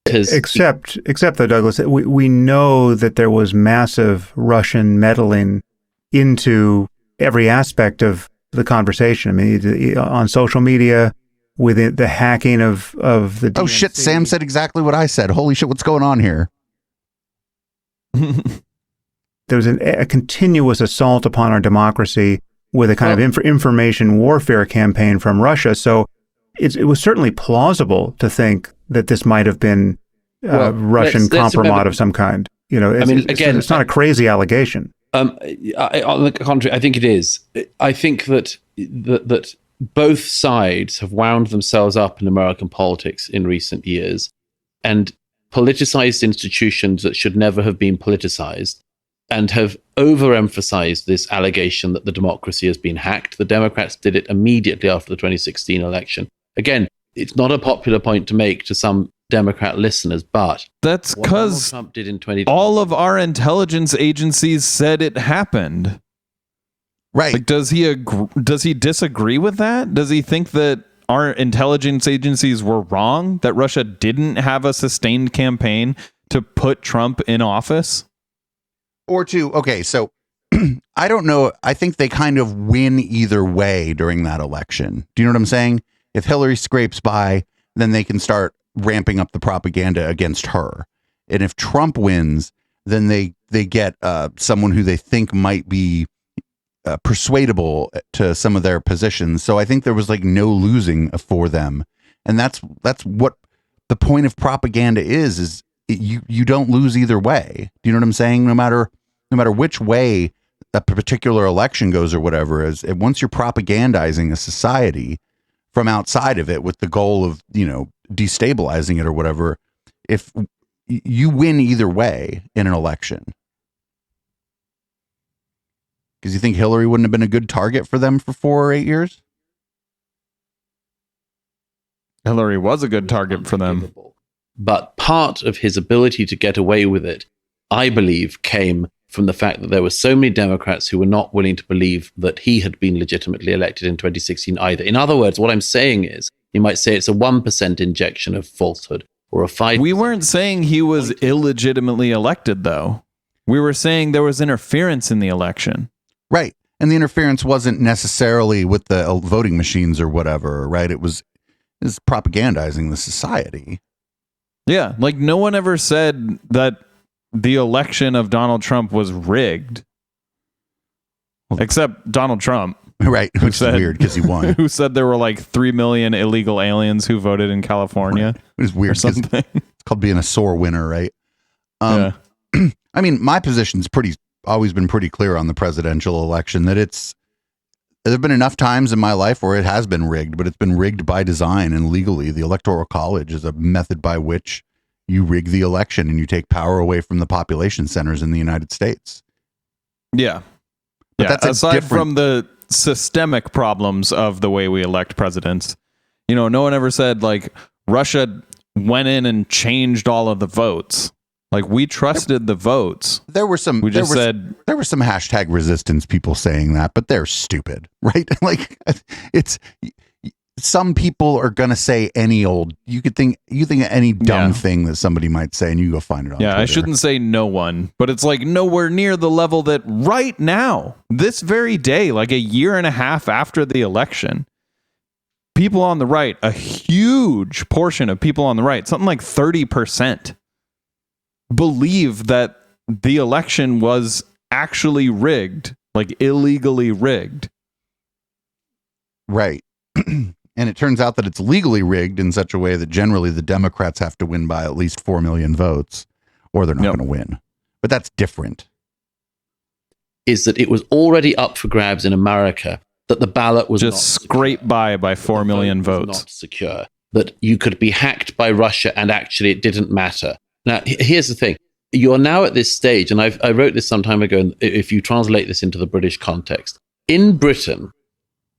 Except though, Douglas, we know that there was massive Russian meddling into every aspect of the conversation. I mean, on social media, with the hacking of the DNC. Oh shit, Sam said exactly what I said. Holy shit, what's going on here? There was a continuous assault upon our democracy with a kind of information warfare campaign from Russia. So it was certainly plausible to think that this might have been Russian compromat of some kind. It's not a crazy allegation. On the contrary, I think it is. I think that both sides have wound themselves up in American politics in recent years and politicized institutions that should never have been politicized, and have overemphasized this allegation that the democracy has been hacked. The Democrats did it immediately after the 2016 election. Again, it's not a popular point to make to some Democrat listeners, but that's because all of our intelligence agencies said it happened. Right. Like, does he disagree with that? Does he think that our intelligence agencies were wrong, that Russia didn't have a sustained campaign to put Trump in office? So I don't know. I think they kind of win either way during that election. Do you know what I'm saying? If Hillary scrapes by, then they can start ramping up the propaganda against her. And if Trump wins, then they get someone who they think might be persuadable to some of their positions. So I think there was like no losing for them. And that's what the point of propaganda is you don't lose either way. Do you know what I'm saying? No matter which way a particular election goes or whatever, is once you're propagandizing a society from outside of it with the goal of, destabilizing it or whatever, if you win either way in an election. Because you think Hillary wouldn't have been a good target for them for 4 or 8 years? Hillary was a good target for them. But part of his ability to get away with it, I believe, came from the fact that there were so many Democrats who were not willing to believe that he had been legitimately elected in 2016 either. In other words, what I'm saying is, you might say it's a 1% injection of falsehood or a 5%. We weren't saying he was illegitimately elected, though. We were saying there was interference in the election. Right. And the interference wasn't necessarily with the voting machines or whatever, right? It was propagandizing the society. Yeah, like no one ever said that the election of Donald Trump was rigged. Except Donald Trump. Right, which is weird because he won. Who said there were like 3 million illegal aliens who voted in California. Right. It was weird. Or something. It's called being a sore winner, right? Yeah. I mean, my position's always been pretty clear on the presidential election that there have been enough times in my life where it has been rigged, but it's been rigged by design and legally. The Electoral College is a method by which you rig the election and you take power away from the population centers in the United States. Yeah. But that's aside from the systemic problems of the way we elect presidents, no one ever said like Russia went in and changed all of the votes. Like we trusted the votes. There were some. We just said there were some hashtag resistance people saying that, but they're stupid, right? Like it's some people are gonna say any old. You think of any dumb thing that somebody might say, and you go find it on. Yeah, Twitter. I shouldn't say no one, but it's like nowhere near the level that right now, this very day, like a year and a half after the election, people on the right, a huge portion of people on the right, something like 30%. Believe that the election was actually rigged, like illegally rigged. Right. And it turns out that it's legally rigged in such a way that generally the Democrats have to win by at least 4 million votes or they're not going to win. But that's different. Is that it was already up for grabs in America that the ballot was just scraped by 4 million votes. Not secure. That you could be hacked by Russia and actually it didn't matter. Now, here's the thing. You're now at this stage, and I wrote this some time ago, and if you translate this into the British context, in Britain,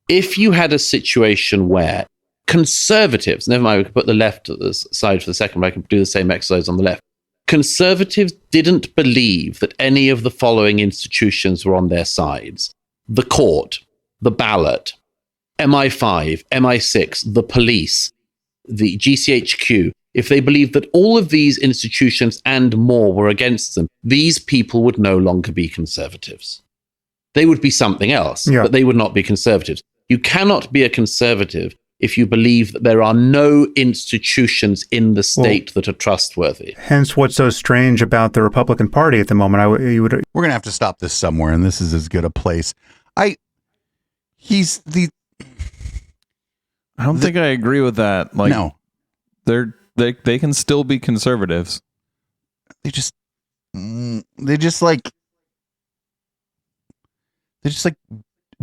if you had a situation where conservatives, never mind, we can put the left aside for the second, but I can do the same exercise on the left. Conservatives didn't believe that any of the following institutions were on their sides. The court, the ballot, MI5, MI6, the police, the GCHQ. If they believed that all of these institutions and more were against them, these people would no longer be conservatives. They would be something else, but they would not be conservatives. You cannot be a conservative if you believe that there are no institutions in the state that are trustworthy. Hence what's so strange about the Republican Party at the moment. We're going to have to stop this somewhere, and this is as good a place. I don't think I agree with that. Like, no. They can still be conservatives. They just like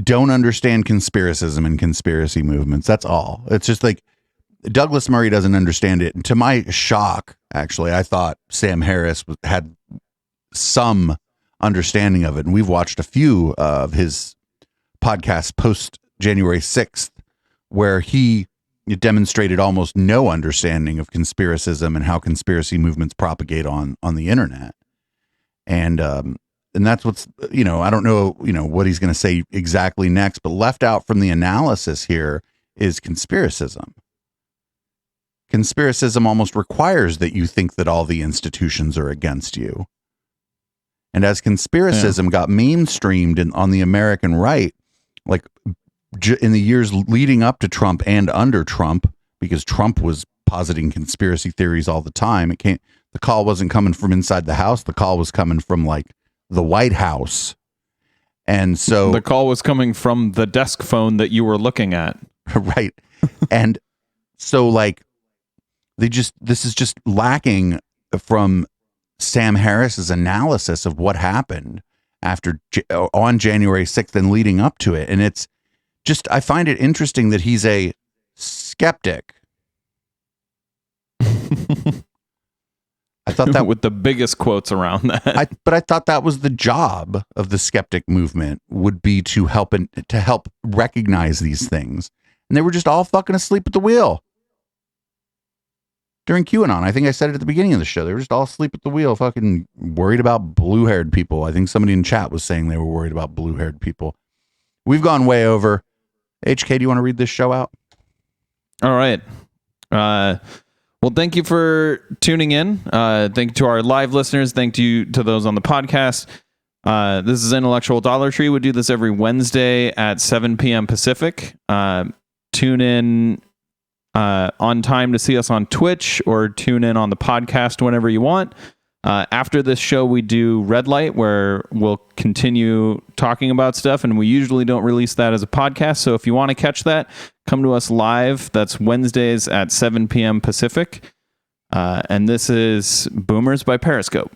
don't understand conspiracism and conspiracy movements. That's all. It's just like Douglas Murray doesn't understand it. And to my shock, actually, I thought Sam Harris had some understanding of it. And we've watched a few of his podcasts post January 6th, where he demonstrated almost no understanding of conspiracism and how conspiracy movements propagate on the internet. And that's what's, I don't know, what he's going to say exactly next, but left out from the analysis here is conspiracism. Conspiracism almost requires that you think that all the institutions are against you. And as conspiracism got meme streamed on the American right, like in the years leading up to Trump and under Trump, because Trump was positing conspiracy theories all the time. The call wasn't coming from inside the house. The call was coming from like the White House. And so the call was coming from the desk phone that you were looking at. Right. And so like this is just lacking from Sam Harris's analysis of what happened on January 6th and leading up to it. And it's just, I find it interesting that he's a skeptic. I thought that with the biggest quotes around that. But I thought that was the job of the skeptic movement, would be to help recognize these things. And they were just all fucking asleep at the wheel during QAnon. I think I said it at the beginning of the show. They were just all asleep at the wheel, fucking worried about blue-haired people. I think somebody in chat was saying they were worried about blue-haired people. We've gone way over. HK, do you want to read this show out? All right. Well, thank you for tuning in. Thank you to our live listeners. Thank you to those on the podcast. This is Intellectual Dollar Tree. We do this every Wednesday at 7 p.m. Pacific. Tune in on time to see us on Twitch, or tune in on the podcast whenever you want. After this show, we do Red Light, where we'll continue talking about stuff, and we usually don't release that as a podcast. So if you want to catch that, come to us live. That's Wednesdays at 7 p.m. Pacific. And this is Boomers by Periscope.